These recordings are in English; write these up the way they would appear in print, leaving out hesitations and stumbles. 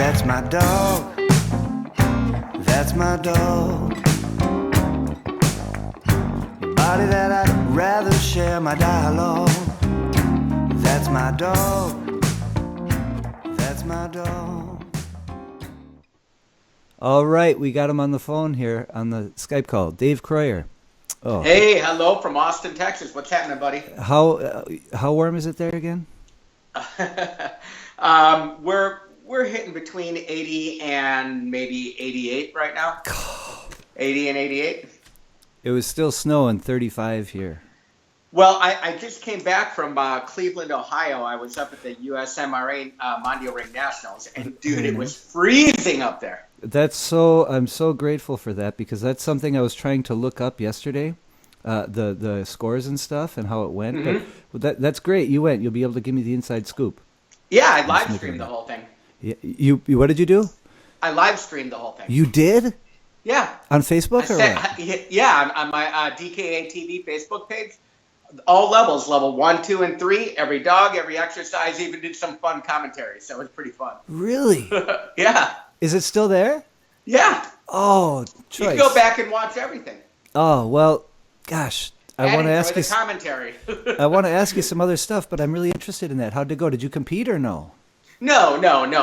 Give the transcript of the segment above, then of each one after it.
That's my dog. That's my dog. Body that I'd rather share my dialogue. That's my dog. That's my dog. All right, we got him on the phone here on the Skype call. Dave Kroyer. Oh. Hey, hello from Austin, Texas. What's happening, buddy? How warm is it there again? We're hitting between 80 and maybe 88 right now. 80 and 88. It was still snowing 35 here. Well, I just came back from Cleveland, Ohio. I was up at the USMRA Mondial Ring Nationals, and dude, it was freezing up there. I'm so grateful for that, because that's something I was trying to look up yesterday, the scores and stuff and how it went. Mm-hmm. But that's great. You went. You'll be able to give me the inside scoop. Yeah, I live streamed the whole thing. You what did you do? I live streamed the whole thing. You did? Yeah. On Facebook or what? Yeah, on my DKA TV Facebook page. All levels, level 1, 2, and 3. Every dog, every exercise. Even did some fun commentary, so it was pretty fun. Really? Yeah. Is it still there? Yeah. Oh, choice. You can go back and watch everything. Oh well, gosh. I want to ask you commentary. I want to ask you some other stuff, but I'm really interested in that. How'd it go? Did you compete or no? No.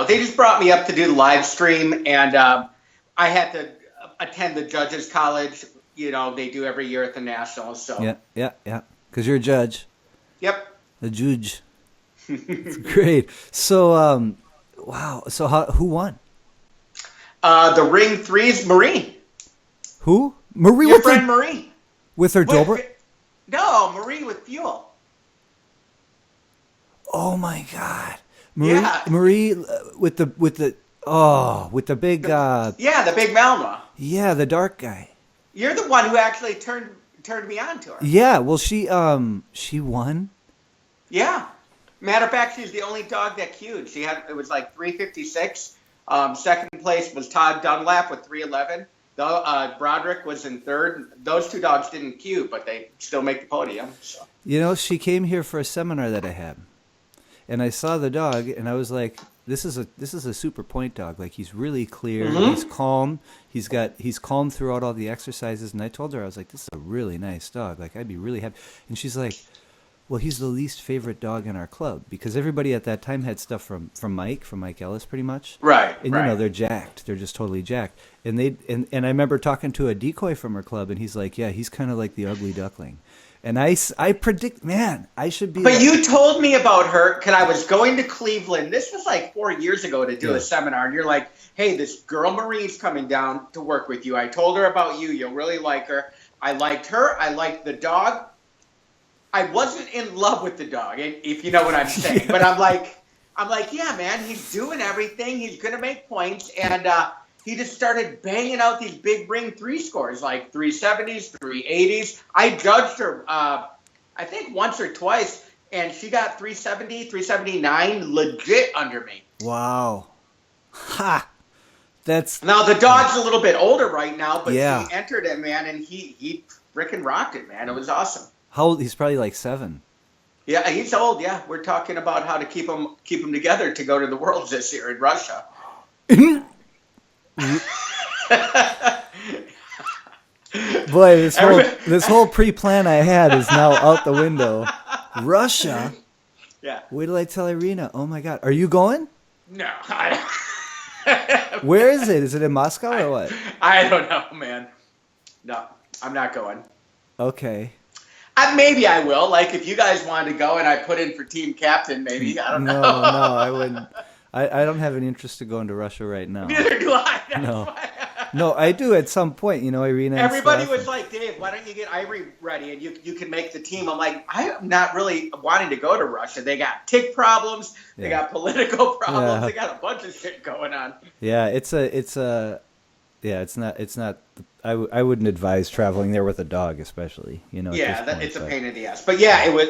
They just brought me up to do the live stream, and I had to attend the Judges College. You know, they do every year at the Nationals. So yeah. Because you're a judge. Yep. A judge. It's great. So, wow. So who won? The Ring 3's Marie. Who? Marie. Your friend Marie. With her Dober? No, Marie with Fuel. Oh my God. Marie with the big the big Malinois. Yeah, the dark guy. You're the one who actually turned me on to her. Yeah, well she won. Yeah. Matter of fact, she's the only dog that queued. It was like 356. Second place was Todd Dunlap with 311. Broderick was in third. Those two dogs didn't queue, but they still make the podium. So. You know, she came here for a seminar that I had, and I saw the dog, and I was like, "This is a super point dog. Like, he's really clear. Mm-hmm. He's calm. He's calm throughout all the exercises." And I told her, I was like, "This is a really nice dog. Like, I'd be really happy." And she's like, "Well, he's the least favorite dog in our club," because everybody at that time had stuff from Mike Ellis, pretty much. Right. And you know, they're jacked. They're just totally jacked. And I remember talking to a decoy from her club, and he's like, "Yeah, he's kind of like the ugly duckling." And I predict, man, I should be. But you told me about her because I was going to Cleveland. This was like 4 years ago to do a seminar, and you're like, "Hey, this girl Marie's coming down to work with you. I told her about you. You'll really like her." I liked her. I liked the dog. I wasn't in love with the dog, if you know what I'm saying. But I'm like, yeah, man, he's doing everything. He's gonna make points, and he just started banging out these big Ring 3 scores, like 370s, 380s. I judged her, I think once or twice, and she got 370, 379 legit under me. Wow. Ha! Now, the dog's a little bit older right now, but yeah. He entered it, man, and he freaking rocked it, man. It was awesome. How old? He's probably like 7. Yeah, he's old, yeah. We're talking about how to keep him together to go to the Worlds this year in Russia. Boy, this whole pre-plan I had is now out the window. Russia? Yeah. Wait till I tell Irina. Oh my God. Are you going? No. Where is it? Is it in Moscow or what? I don't know, man. No, I'm not going. Okay. Maybe I will. Like, if you guys wanted to go and I put in for team captain, maybe. I don't know. No, I wouldn't. I don't have any interest to go into Russia right now. Neither do I. No, I do at some point, Irina. Everybody was like, "Dave, why don't you get Ivory ready and you can make the team?" I'm like, I'm not really wanting to go to Russia. They got tick problems. They got political problems. Yeah. They got a bunch of shit going on. Yeah, it's not. I wouldn't advise traveling there with a dog, especially. Yeah, it's a pain in the ass. But yeah, it was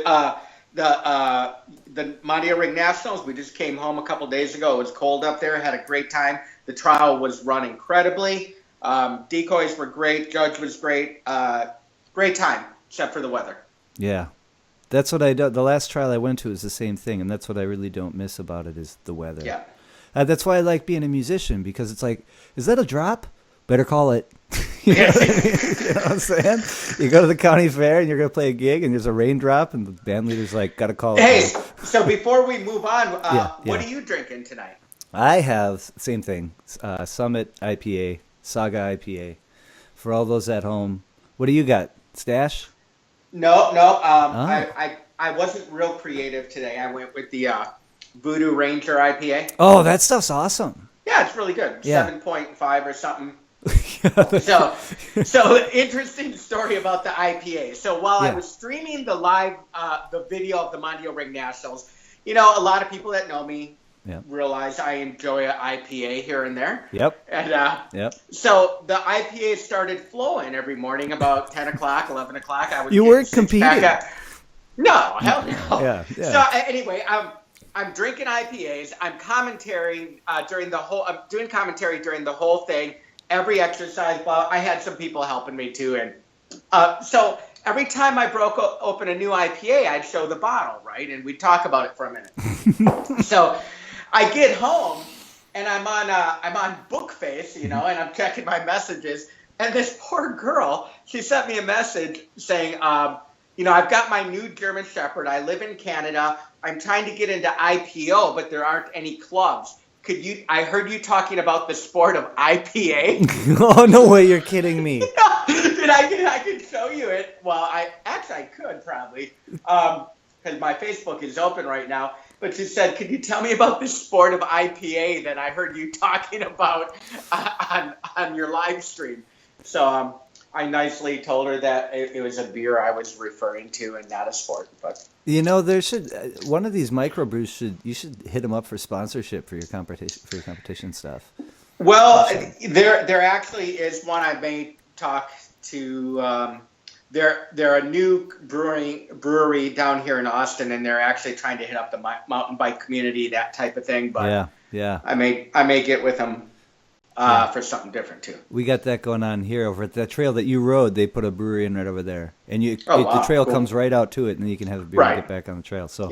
the Mondial Ring Nationals. We just came home a couple days ago. It was cold up there. Had a great time. The trial was run incredibly. Decoys were great. Judge was great. Great time, except for the weather. Yeah. That's what I do. The last trial I went to is the same thing, and that's what I really don't miss about it is the weather. Yeah. That's why I like being a musician, because it's like, is that a drop? Better call it. You know what I mean? You know what I'm saying? You go to the county fair and you're going to play a gig and there's a raindrop and the band leader's like, got to call it. Hey, so before we move on, Yeah. what are you drinking tonight? I have, same thing, Summit IPA, Saga IPA. For all those at home, what do you got? Stash? No. I wasn't real creative today. I went with the Voodoo Ranger IPA. Oh, that stuff's awesome. Yeah, it's really good. Yeah. 7.5 or something. So interesting story about the IPA. So while I was streaming the video of the Mondio Ring Nationals, a lot of people that know me realize I enjoy an IPA here and there. Yep. And so the IPA started flowing every morning about 10 o'clock, 11 o'clock. You weren't competing. No, hell no. Yeah. So anyway, I'm drinking IPAs. I'm doing commentary during the whole thing. Every exercise, I had some people helping me too, and so every time I broke open a new IPA, I'd show the bottle, right, and we'd talk about it for a minute. So I get home and I'm on Bookface, and I'm checking my messages, and this poor girl, she sent me a message saying, I've got my new German Shepherd. I live in Canada. I'm trying to get into IPO, but there aren't any clubs. I heard you talking about the sport of IPA. Oh, no way, you're kidding me. I could show you it. Well, I could probably, because my Facebook is open right now. But she said, could you tell me about this sport of IPA that I heard you talking about on your live stream? So I nicely told her that it was a beer I was referring to and not a sport. But there should one of these microbrews you should hit them up for sponsorship for your competition stuff. Well, there actually is one I may talk to. They're a new brewery down here in Austin, and they're actually trying to hit up the mountain bike community, that type of thing. But yeah, I may get with them. For something different too. We got that going on here over at the trail that you rode. They put a brewery in right over there, and the trail comes right out to it, and then you can have a beer and get back on the trail. So,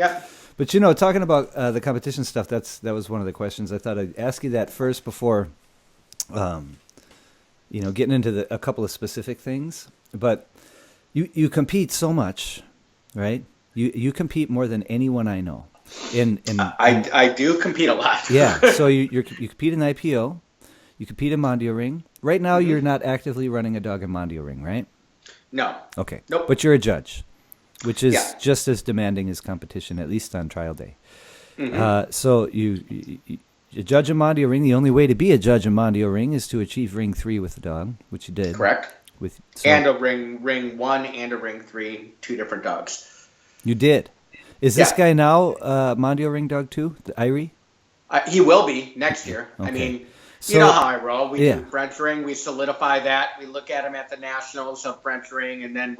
but talking about the competition stuff, that was one of the questions. I thought I'd ask you that first before, getting into a couple of specific things. But you compete so much, right? You compete more than anyone I know. I do compete a lot. Yeah. So you compete in IPO. You compete in Mondio Ring. Right now, you're not actively running a dog in Mondio Ring, right? No. Okay. Nope. But you're a judge, which is just as demanding as competition, at least on trial day. Mm-hmm. So you judge in Mondio Ring. The only way to be a judge in Mondio Ring is to achieve Ring 3 with the dog, which you did. Correct. And a ring 1 and a Ring 3, 2 different dogs. You did. Is this guy now Mondio Ring dog too, the Irie? He will be next year. Okay. I mean... So, you know how I roll. We do French Ring. We solidify that. We look at him at the Nationals of French Ring, and then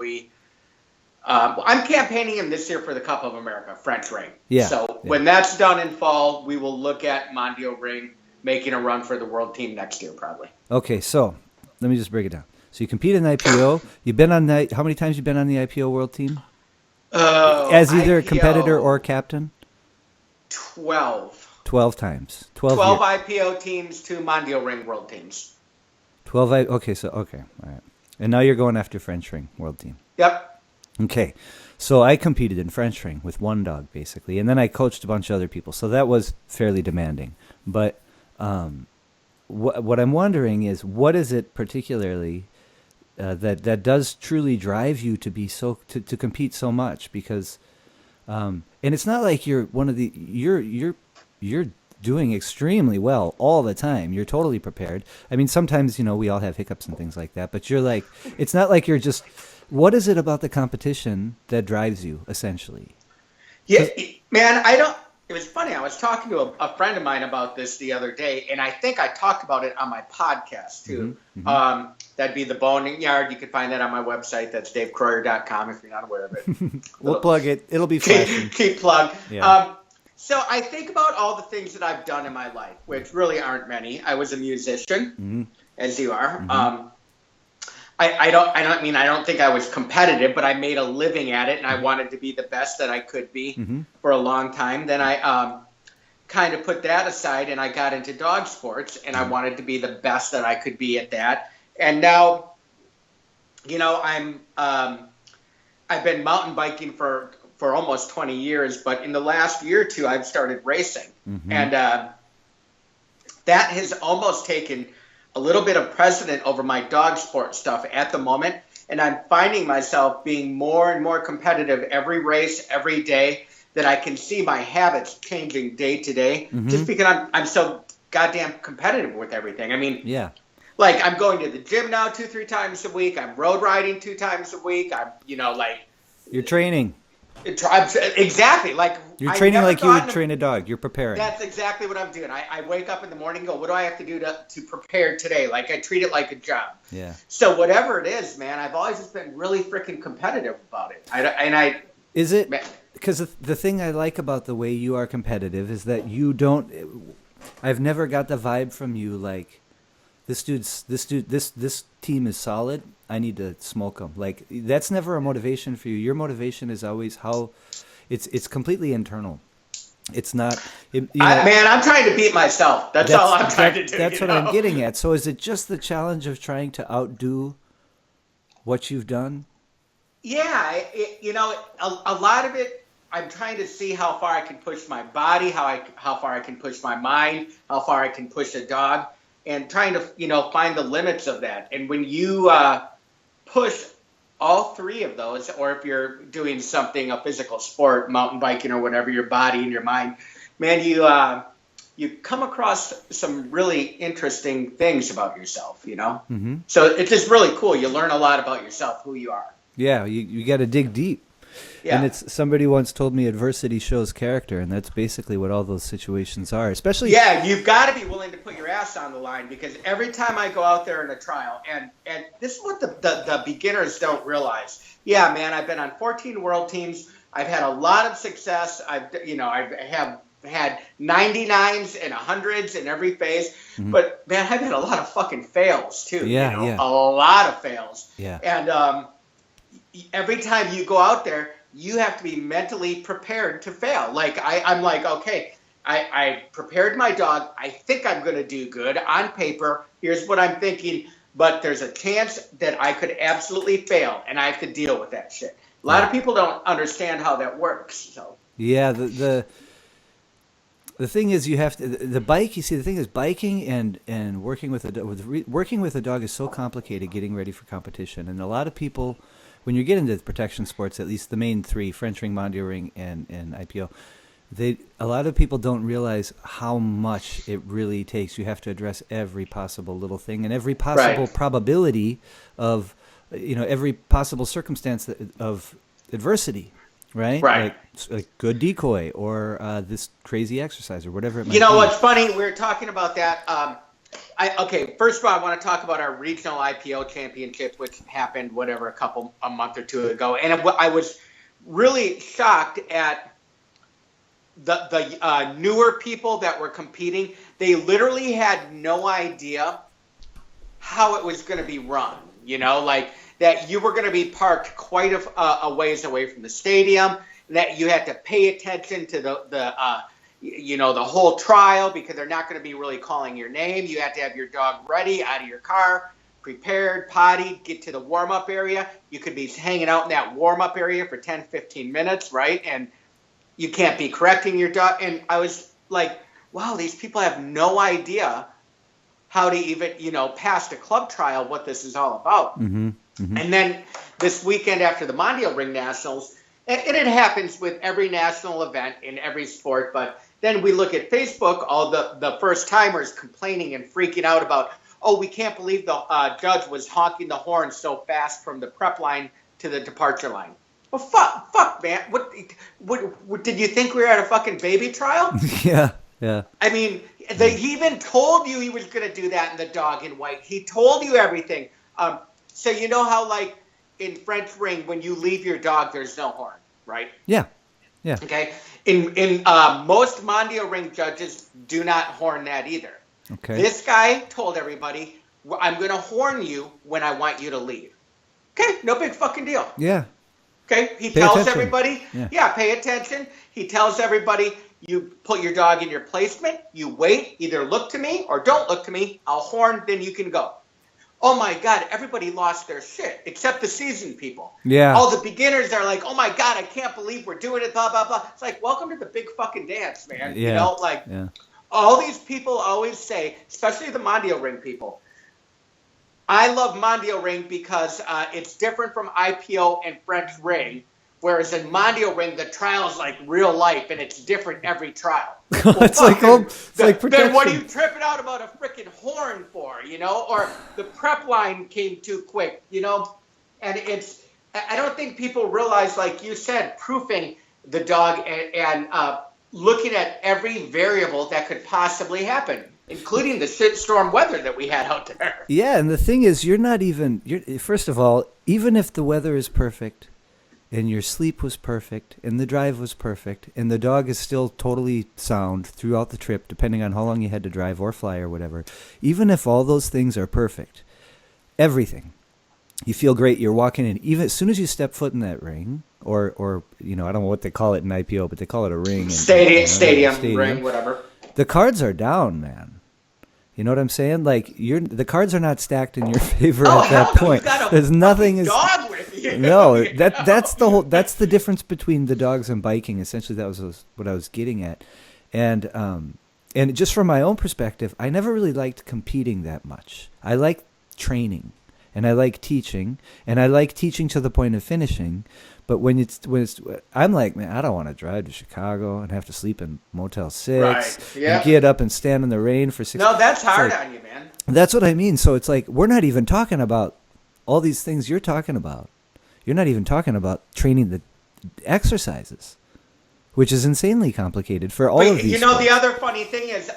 I'm campaigning him this year for the Cup of America, French Ring. Yeah. So when that's done in fall, we will look at Mondio Ring making a run for the world team next year, probably. Okay, so let me just break it down. So you compete in the IPO. You've been on how many times you been on the IPO world team? As either a competitor or a captain? 12. 12 times. 12 IPO teams, 2 Mondio Ring world teams. 12 okay, all right. And now you're going after French Ring world team. Yep. Okay. So I competed in French Ring with one dog, basically, and then I coached a bunch of other people. So that was fairly demanding. But what I'm wondering is, what is it particularly that does truly drive you to be to compete so much? Because and it's not like you're one of the you're doing extremely well all the time. You're totally prepared. I mean, sometimes, we all have hiccups and things like that, but you're like, it's not like you're just, what is it about the competition that drives you, essentially? Yeah, man, it was funny. I was talking to a friend of mine about this the other day, and I think I talked about it on my podcast, too. Mm-hmm. That'd be The Boning Yard. You can find that on my website. That's davekroyer.com if you're not aware of it. We'll plug it. It'll be flashing. Keep plug. Yeah. So I think about all the things that I've done in my life, which really aren't many. I was a musician, as you are. Mm-hmm. I don't think I was competitive, but I made a living at it, and I wanted to be the best that I could be for a long time. Then I kind of put that aside, and I got into dog sports, and I wanted to be the best that I could be at that. And now, I've been mountain biking for almost 20 years, but in the last year or two, I've started racing. Mm-hmm. And that has almost taken a little bit of precedent over my dog sport stuff at the moment. And I'm finding myself being more and more competitive every race, every day, that I can see my habits changing day to day, just because I'm so goddamn competitive with everything. I mean, yeah. Like, I'm going to the gym now 2-3 times a week. I'm road riding 2 times a week. I'm, You're training. Exactly. Like, you're training like you would train a dog. You're preparing. That's exactly what I'm doing. I wake up in the morning and go, what do I have to do to prepare today? Like, I treat it like a job. Yeah. So whatever it is, man, I've always just been really freaking competitive about it. Is it? Because the thing I like about the way you are competitive is that you don't. I've never got the vibe from you like, this team is solid. I need to smoke them. Like, that's never a motivation for you. Your motivation is always how it's completely internal. It's not. Man, I'm trying to beat myself. That's all I'm trying to do. That's what I'm getting at. So is it just the challenge of trying to outdo what you've done? Yeah, a lot of it, I'm trying to see how far I can push my body, how far I can push my mind, how far I can push a dog, and trying to, find the limits of that. And when you push all 3 of those, or if you're doing something, a physical sport, mountain biking or whatever, your body and your mind, man, you come across some really interesting things about yourself, Mm-hmm. So it's just really cool. You learn a lot about yourself, who you are. Yeah, you got to dig deep. Yeah. And somebody once told me adversity shows character, and that's basically what all those situations are. Especially, yeah, you've got to be willing to put your ass on the line, because every time I go out there in a trial, and this is what the beginners don't realize. Yeah, man, I've been on 14 world teams. I've had a lot of success. I have had 99s and 100s in every phase. Mm-hmm. But man, I've had a lot of fucking fails too. Yeah, yeah. A lot of fails. Yeah. And every time you go out there, you have to be mentally prepared to fail. Like, I'm like, okay, I prepared my dog. I think I'm going to do good on paper. Here's what I'm thinking. But there's a chance that I could absolutely fail, and I have to deal with that shit. A lot of people don't understand how that works. So yeah, the thing is, you have to the bike. You see, the thing is, biking and working with a dog is so complicated. Getting ready for competition, and a lot of people, when you get into protection sports, at least the main 3, French ring, Mondial ring, and IPO, a lot of people don't realize how much it really takes. You have to address every possible little thing and every possible probability of, every possible circumstance of adversity, right? Right. Like good decoy or this crazy exercise or whatever it might be. What's funny? We were talking about that. First of all, I want to talk about our regional IPO championship, which happened, a month or 2 ago. And I was really shocked at the newer people that were competing. They literally had no idea how it was going to be run, like that you were going to be parked quite a ways away from the stadium, that you had to pay attention to the whole trial, because they're not going to be really calling your name. You have to have your dog ready out of your car, prepared, potty, get to the warm-up area. You could be hanging out in that warm-up area for 10, 15 minutes, right? And you can't be correcting your dog. And I was like, wow, these people have no idea how to even, pass the club trial, what this is all about. Mm-hmm. Mm-hmm. And then this weekend after the Mondial Ring Nationals, and it happens with every national event in every sport, but then we look at Facebook, all the first-timers complaining and freaking out about, we can't believe the judge was honking the horn so fast from the prep line to the departure line. Well, fuck, man. What did you think we were at a fucking baby trial? Yeah, yeah. I mean, he even told you he was going to do that in the dog in white. He told you everything. So you know how, like, in French ring, when you leave your dog, there's no horn, right? Yeah, yeah. Okay. In most Mondial ring judges do not horn that either. Okay. This guy told everybody, I'm going to horn you when I want you to leave. Okay, no big fucking deal. Yeah. Okay, he Pay tells attention. everybody, pay attention. He tells everybody, You put your dog in your placement, you wait, either look to me or don't look to me, I'll horn, then you can go. Oh my God, everybody lost their shit, except the seasoned people. Yeah. All the beginners are like, oh my God, I can't believe we're doing it, blah, blah, blah. It's like, welcome to the big fucking dance, man. Yeah. You know, like, all these people always say, especially the Mondio ring people, I love Mondio ring because it's different from IPO and French ring. Whereas in Mondio ring, the trial is like real life, and it's different every trial. Well, it's like protection. Then what are you tripping out about a freaking horn for, you know? Or the prep line came too quick, you know? And I don't think people realize, like you said, proofing the dog and looking at every variable that could possibly happen, including the shitstorm weather that we had out there. Yeah, and the thing is, first of all, even if the weather is perfect, and your sleep was perfect, and the drive was perfect, and the dog is still totally sound throughout the trip, depending on how long you had to drive or fly or whatever, even if all those things are perfect, everything, you feel great, you're walking in, even as soon as you step foot in that ring, or you know, I don't know what they call it in IPO, but they call it a ring. Stadium, ring, whatever. The cards are down, man. You know what I'm saying? Like the cards are not stacked in your favor at that point. There's nothing dog with you. No, that's the difference between the dogs and biking. Essentially, that was what I was getting at, and just from my own perspective, I never really liked competing that much. I like training, and I like teaching, to the point of finishing. But when it's I'm like, man, I don't want to drive to Chicago and have to sleep in Motel 6 and get up and stand in the rain for 6 No, that's hard on you, man. That's what I mean. So it's like, we're not even talking about all these things you're talking about. You're not even talking about training the exercises, which is insanely complicated for all of these. You know, sports. the other funny thing is,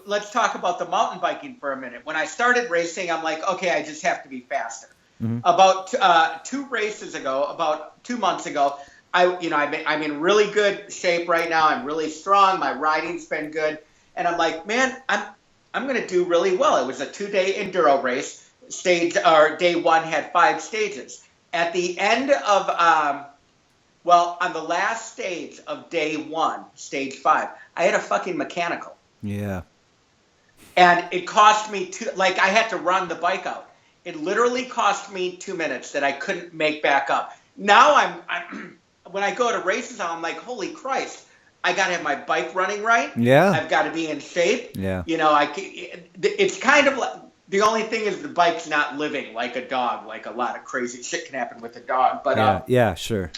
let's talk about the mountain biking for a minute. When I started racing, I'm like, okay, I just have to be faster. Mm-hmm. About 2 months ago, I'm in really good shape right now. I'm really strong. My riding's been good, and I'm like, man, I'm going to do really well. It was a 2-day enduro race. Day one had 5 stages. At the end of on the last stage of day 1, stage 5, I had a fucking mechanical. Yeah. And it cost me I had to run the bike out. It literally cost me 2 minutes that I couldn't make back up. Now I'm when I go to races, I'm like, holy Christ, I got to have my bike running right. Yeah. I've got to be in shape. Yeah. You know, it's kind of like, the only thing is the bike's not living like a dog. Like a lot of crazy shit can happen with a dog. But sure.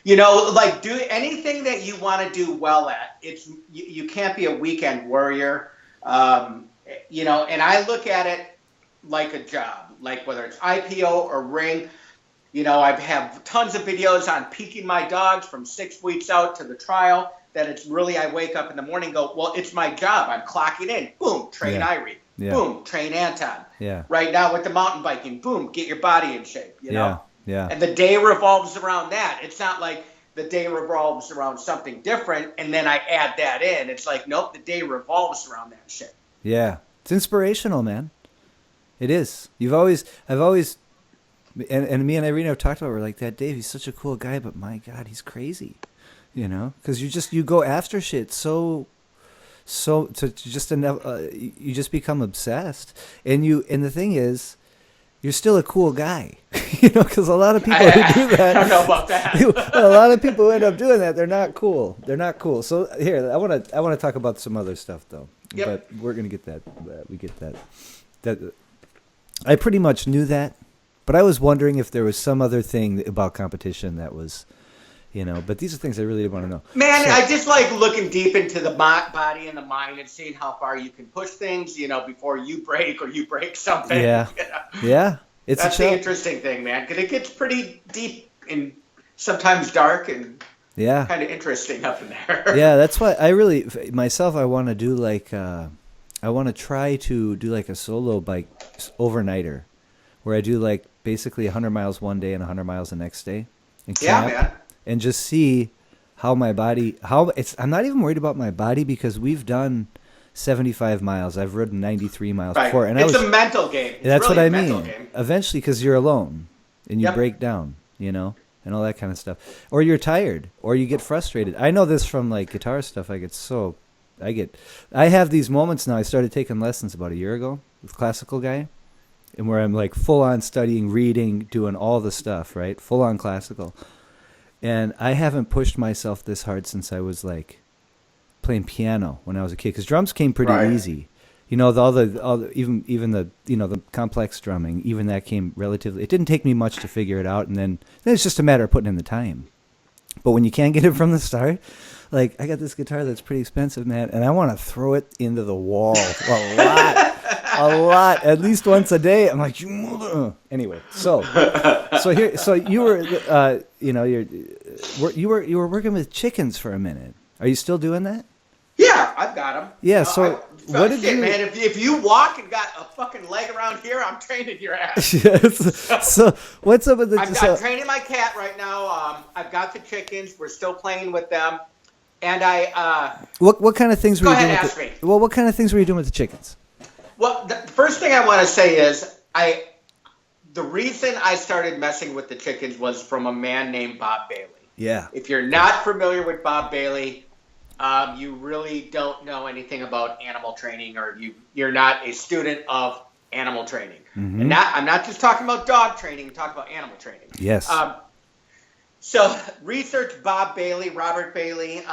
You know, like do anything that you want to do well at. You can't be a weekend warrior. You know, and I look at it like a job. Like whether it's IPO or ring, you know, I have tons of videos on peaking my dogs from 6 weeks out to the trial. That it's really, I wake up in the morning and go, well, it's my job. I'm clocking in. Boom, train Irie. Yeah. Boom, train Anton. Yeah. Right now with the mountain biking, boom, get your body in shape. You know. Yeah. And the day revolves around that. It's not like the day revolves around something different and then I add that in. It's like, nope, the day revolves around that shit. Yeah, it's inspirational, man. It is. I've always, and me and Irene have talked about. We're like, that Dave, he's such a cool guy, but my God, he's crazy. You know, because you go after shit you just become obsessed, and the thing is, you're still a cool guy. You know, because a lot of people who do that, I don't know about that. A lot of people who end up doing that, they're not cool. So here, I want to talk about some other stuff though. Yep. But we're gonna get that. We get that. I pretty much knew that, but I was wondering if there was some other thing about competition that was, you know. But these are things I really want to know. Man, I just like looking deep into the body and the mind and seeing how far you can push things, you know, before you break or you break something. Yeah, you know? Yeah. That's the interesting thing, man, because it gets pretty deep and sometimes dark and kind of interesting up in there. Yeah, that's why I really myself I want to do like. I want to try to do like a solo bike overnighter where I do like basically 100 miles one day and 100 miles the next day and camp man. And just see how my body, I'm not even worried about my body because we've done 75 miles. I've ridden 93 miles before. And it's a mental game. That's really what I mean. Eventually, because you're alone and you break down, you know, and all that kind of stuff. Or you're tired, or you get frustrated. I know this from like guitar stuff. I have these moments now. I started taking lessons about a year ago with classical guy, and where I'm like full on studying, reading, doing all the stuff, right? Full on classical. And I haven't pushed myself this hard since I was like playing piano when I was a kid, because drums came pretty easy. You know, all the even the the complex drumming, even that came relatively. It didn't take me much to figure it out, and then it's just a matter of putting in the time. But when you can't get it from the start, like I got this guitar that's pretty expensive, man, and I want to throw it into the wall a lot, at least once a day. I'm like, anyway. So you were, you were working with chickens for a minute. Are you still doing that? Yeah, I've got them. Yeah. So what did you? Man, if you walk and got a fucking leg around here, I'm training your ass. Yes. So what's up with the? I'm training my cat right now. I've got the chickens. We're still playing with them, and What kind of things were you doing? Ask me. Well, what kind of things were you doing with the chickens? Well, the first thing I want to say is the reason I started messing with the chickens was from a man named Bob Bailey. Yeah. If you're not familiar with Bob Bailey, you really don't know anything about animal training, or you're not a student of animal training. Mm-hmm. And I'm not just talking about dog training, I'm talking about animal training. Yes. So research Bob Bailey, Robert Bailey,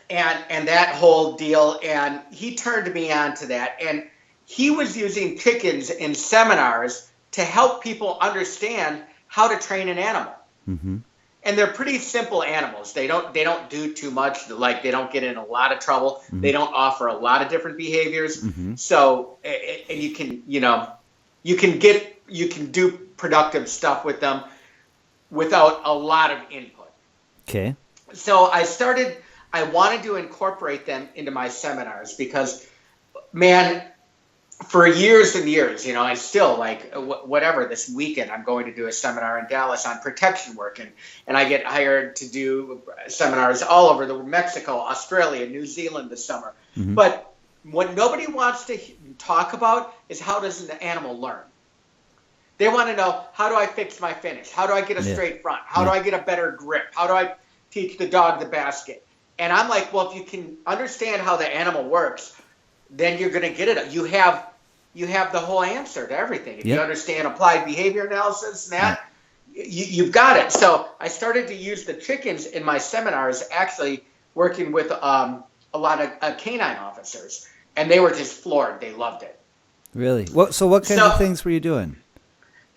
and that whole deal, and he turned me on to that. And he was using chickens in seminars to help people understand how to train an animal. Mm-hmm. And they're pretty simple animals. They don't do too much. Like, they don't get in a lot of trouble. Mm-hmm. They don't offer a lot of different behaviors. Mm-hmm. So, and you can do productive stuff with them without a lot of input. Okay. So I wanted to incorporate them into my seminars because, man, for years and years, I still like whatever. This weekend, I'm going to do a seminar in Dallas on protection work, and I get hired to do seminars all over Mexico, Australia, New Zealand this summer. Mm-hmm. But what nobody wants to talk about is how does an animal learn. They want to know, how do I fix my finish? How do I get a straight front? How do I get a better grip? How do I teach the dog the basket? And I'm like, well, if you can understand how the animal works, then you're going to get it. You have the whole answer to everything. If you understand applied behavior analysis and that, you've got it. So I started to use the chickens in my seminars, actually working with a lot of canine officers, and they were just floored. They loved it. Really? What kind of things were you doing?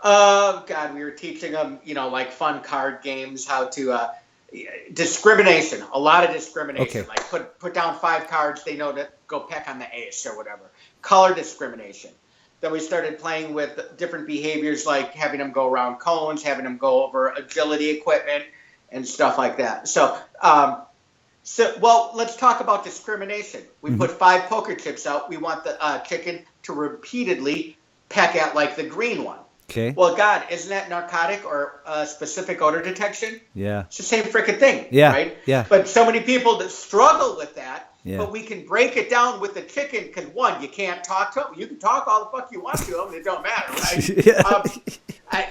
Oh, God, we were teaching them, like fun card games, how to discrimination, a lot of discrimination. Okay. Like put down 5 cards, they know to go peck on the ace or whatever. Color discrimination. Then we started playing with different behaviors, like having them go around cones, having them go over agility equipment and stuff like that. So, let's talk about discrimination. We put 5 poker chips out. We want the chicken to repeatedly peck at like the green one. Okay. Well, God, isn't that narcotic or specific odor detection? Yeah. It's the same freaking thing. Yeah. Right? Yeah. But so many people that struggle with that. Yeah. But we can break it down with the chicken because, one, you can't talk to them. You can talk all the fuck you want to them. It don't matter, right?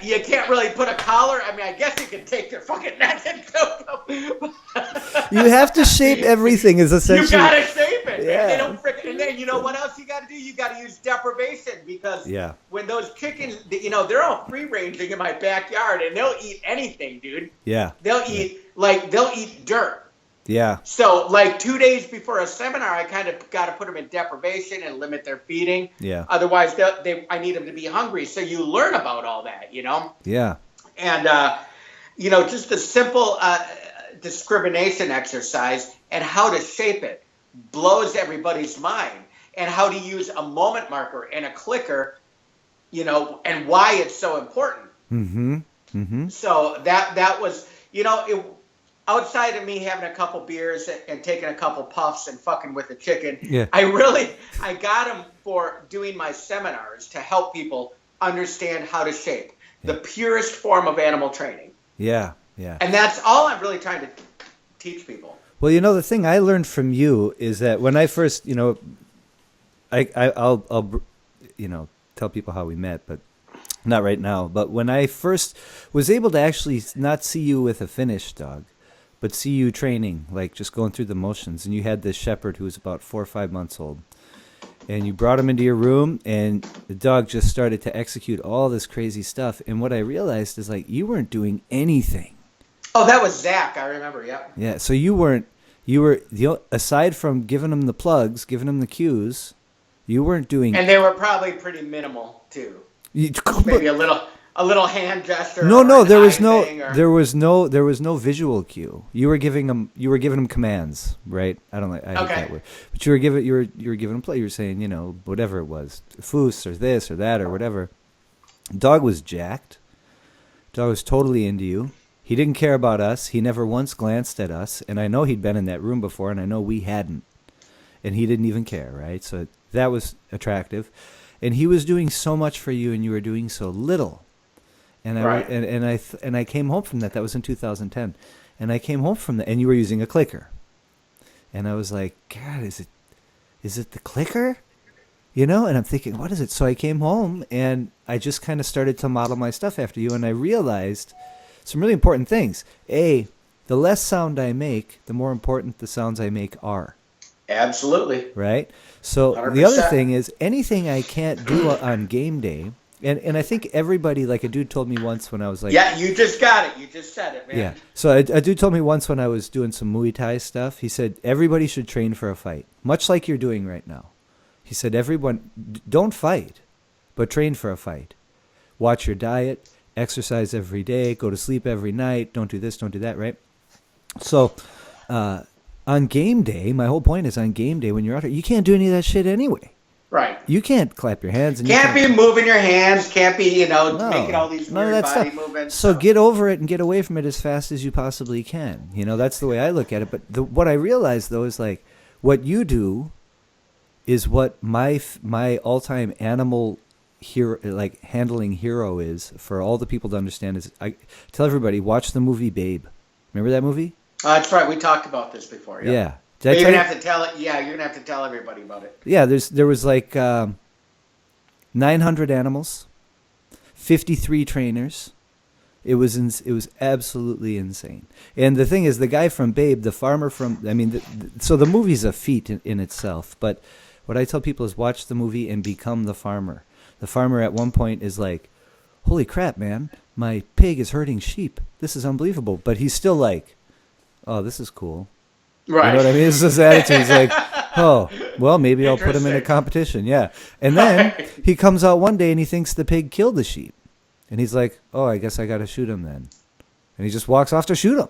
You can't really put a collar. I mean, I guess you can take their fucking neck and choke them. You have to shape everything is essentially. You got to shape it. Yeah. They don't freaking. And then you know what else you got to do? You got to use deprivation because when those chickens, they're all free ranging in my backyard and they'll eat anything, dude. Yeah. They'll eat dirt. Yeah. So, 2 days before a seminar, I kind of got to put them in deprivation and limit their feeding. Yeah. Otherwise, I need them to be hungry. So you learn about all that, Yeah. And, just the simple discrimination exercise and how to shape it blows everybody's mind. And how to use a moment marker and a clicker, and why it's so important. Mm-hmm. Mm-hmm. So that was, outside of me having a couple beers and taking a couple puffs and fucking with the chicken, I got them for doing my seminars to help people understand how to shape the purest form of animal training. Yeah, yeah. And that's all I'm really trying to teach people. Well, the thing I learned from you is that when I first, I'll tell people how we met, but Not right now, but when I first was able to actually not see you with a finished dog, but see you training, like just going through the motions, and you had this shepherd who was about 4 or 5 months old, and you brought him into your room, and the dog just started to execute all this crazy stuff. And what I realized is, like, you weren't doing anything. Oh, that was Zach. I remember. Yep. Yeah. So you were aside from giving him the plugs, giving him the cues, you weren't doing. And they were probably pretty minimal too. Maybe a little hand gesture. No, there was no. there was no visual cue. You were giving them commands, right? I hate that word. But you were giving them play. You were saying, whatever it was, foos or this or that or whatever. Dog was jacked. Dog was totally into you. He didn't care about us. He never once glanced at us. And I know he'd been in that room before, and I know we hadn't. And he didn't even care, right? So that was attractive. And he was doing so much for you, and you were doing so little. And I came home from that. That was in 2010. And I came home from that, and you were using a clicker. And I was like, God, is it the clicker? And I'm thinking, what is it? So I came home, and I just kind of started to model my stuff after you, and I realized some really important things. A, the less sound I make, the more important the sounds I make are. Absolutely. Right? So 100%. The other thing is, anything I can't do on game day, and I think everybody, like a dude told me once when I was like... Yeah, you just got it. You just said it, man. Yeah. So a dude told me once when I was doing some Muay Thai stuff, he said, everybody should train for a fight, much like you're doing right now. He said, everyone, don't fight, but train for a fight. Watch your diet, exercise every day, go to sleep every night, don't do this, don't do that, right? So... on game day, my whole point is on game day when you're out here, you can't do any of that shit anyway. Right. You can't clap your hands. And can't be moving your hands. Can't be, making all these weird body movements. So get over it and get away from it as fast as you possibly can. That's the way I look at it. But what I realize, though, is like what you do is what my all-time animal hero, like handling hero is for all the people to understand is I tell everybody, watch the movie Babe. Remember that movie? That's right. We talked about this before. Yeah. You're gonna have to tell it. Yeah, you're gonna have to tell everybody about it. Yeah. There was like 900 animals, 53 trainers. It was absolutely insane. And the thing is, the guy from Babe, the farmer from, so the movie's a feat in itself. But what I tell people is watch the movie and become the farmer. The farmer at one point is like, holy crap, man, my pig is herding sheep. This is unbelievable. But he's still like, oh, this is cool. Right. You know what I mean? It's his attitude. He's like, oh, well, maybe I'll put him in a competition. Yeah. And then he comes out one day and he thinks the pig killed the sheep. And he's like, oh, I guess I got to shoot him then. And he just walks off to shoot him.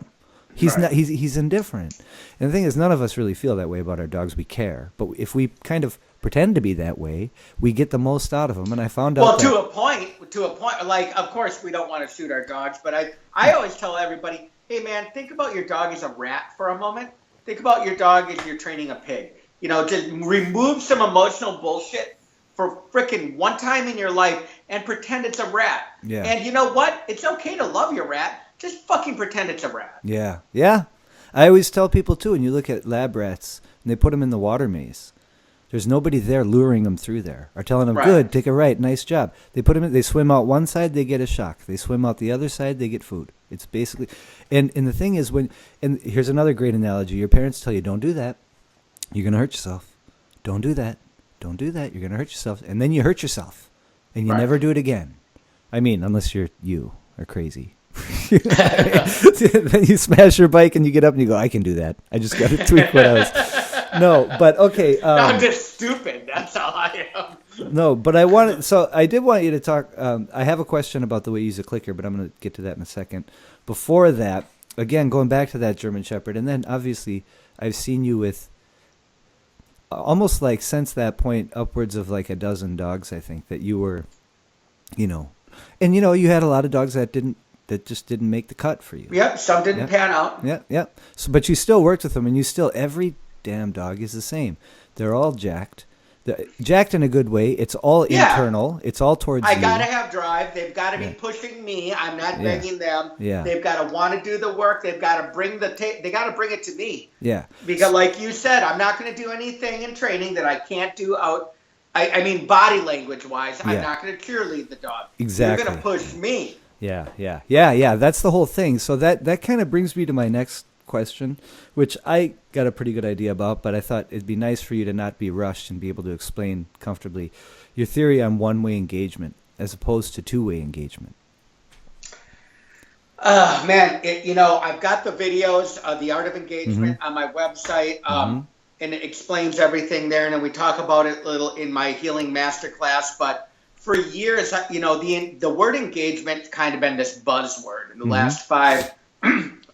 He's indifferent. And the thing is, none of us really feel that way about our dogs. We care. But if we kind of pretend to be that way, we get the most out of them. And I found out to a point, like, of course, we don't want to shoot our dogs. But I always tell everybody, hey, man, think about your dog as a rat for a moment. Think about your dog as you're training a pig. Just remove some emotional bullshit for frickin' one time in your life and pretend it's a rat. Yeah. And you know what? It's okay to love your rat. Just fucking pretend it's a rat. Yeah. Yeah. I always tell people, too, when you look at lab rats and they put them in the water maze, there's nobody there luring them through there or telling them, good, take a right, nice job. They put them in, they swim out one side, they get a shock. They swim out the other side, they get food. It's basically, and the thing is and here's another great analogy. Your parents tell you, don't do that. You're going to hurt yourself. Don't do that. Don't do that. You're going to hurt yourself. And then you hurt yourself. And you never do it again. Unless you are crazy. Then you smash your bike and you get up and you go, I can do that. I just got to tweak what I was. No, but okay. I'm just stupid. That's how I am. No, but I did want you to talk. I have a question about the way you use a clicker, but I'm going to get to that in a second. Before that, again, going back to that German Shepherd, and then obviously I've seen you with almost like since that point upwards of like a dozen dogs, I think, that you were, and you had a lot of dogs that just didn't make the cut for you. Yep, some didn't pan out. Yep. So, but you still worked with them, and every damn dog is the same. They're all jacked. Jacked in a good way. It's all internal. It's all towards you. I got to have drive. They've got to be pushing me. I'm not begging them. Yeah. They've got to want to do the work. They've got to bring they got to bring it to me. Yeah. Because like you said, I'm not going to do anything in training that I can't do out I mean, body language wise, I'm Yeah. not going to cheerlead the dog. Exactly. You're going to push me. Yeah. That's the whole thing. So that kind of brings me to my next question, which I got a pretty good idea about, but I thought it'd be nice for you to not be rushed and be able to explain comfortably your theory on one-way engagement as opposed to two-way engagement. Man, I've got the videos of The Art of Engagement on my website, and it explains everything there. And then we talk about it a little in my healing masterclass. But for years, the word engagement kind of been this buzzword in the last 5,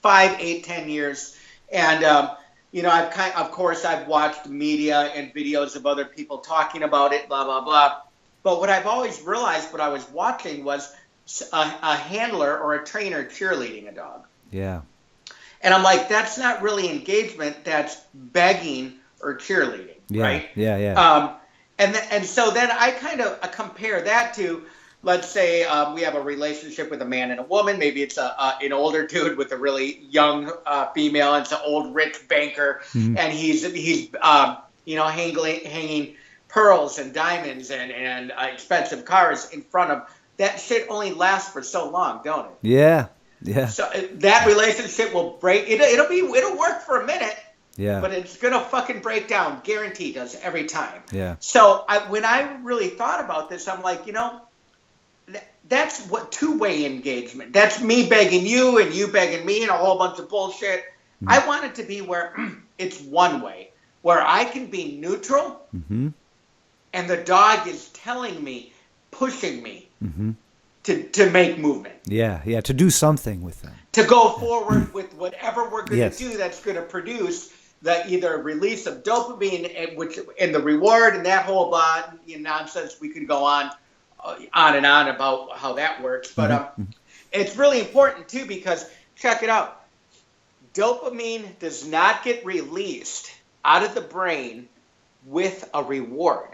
8, 10 years. And, of course, I've watched media and videos of other people talking about it, blah, blah, blah. But what I've always realized what I was watching was a handler or a trainer cheerleading a dog. Yeah. And I'm like, that's not really engagement. That's begging or cheerleading, right? Yeah. And so then I kind of compare that to, let's say we have a relationship with a man and a woman. Maybe it's an older dude with a really young female. And it's an old rich banker, and he's hanging pearls and diamonds and expensive cars in front of. That shit only lasts for so long, don't it? Yeah. So that relationship will break. It'll work for a minute. Yeah. But it's gonna fucking break down. Guaranteed, does every time. Yeah. So when I really thought about this, I'm like, that's what two-way engagement. That's me begging you and you begging me and a whole bunch of bullshit. I want it to be where it's one way, where I can be neutral, and the dog is telling me, pushing me. To make movement. Yeah, to do something with them. To go forward with whatever we're going to Yes. do that's going to produce the either release of dopamine, and the reward and that whole nonsense. We could go on and on about how that works. But it's really important, too, because check it out. Dopamine does not get released out of the brain with a reward.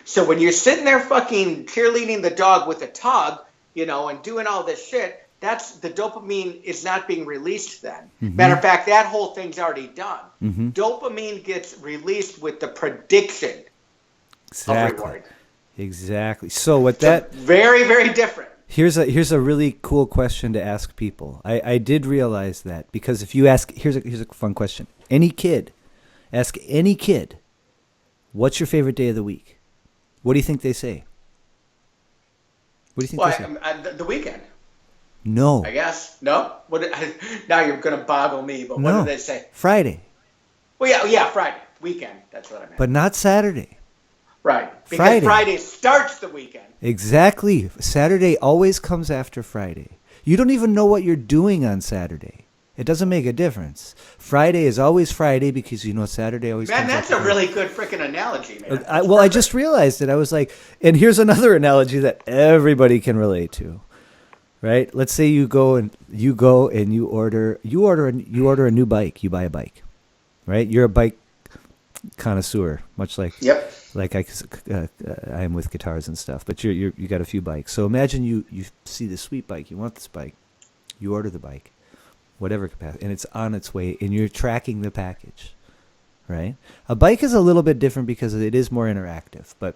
So when you're sitting there fucking cheerleading the dog with a tug, and doing all this shit, that's the dopamine is not being released then. Matter of fact, that whole thing's already done. Dopamine gets released with the prediction of reward. Exactly. So very, very different. Here's a really cool question to ask people. I did realize that, because if you ask, here's a fun question. Ask any kid, what's your favorite day of the week? What do you think they say? What do you think they say? The weekend. No. I guess. No? Now you're going to boggle me, but what do they say? Friday. Well, yeah, Friday. Weekend. That's what I meant. But not Saturday. Right. Because Friday starts the weekend. Exactly. Saturday always comes after Friday. You don't even know what you're doing on Saturday. It doesn't make a difference. Friday is always Friday because Saturday always comes after Friday. Man, that's a really good freaking analogy, man. I just realized it. I was like, and here's another analogy that everybody can relate to. Right? Let's say you go and you order a new bike. You buy a bike. Right? You're a bike connoisseur, much like I am with guitars and stuff, but you got a few bikes. So imagine you see this sweet bike, you want this bike, you order the bike, whatever capacity, and it's on its way, and you're tracking the package, right? A bike is a little bit different because it is more interactive, but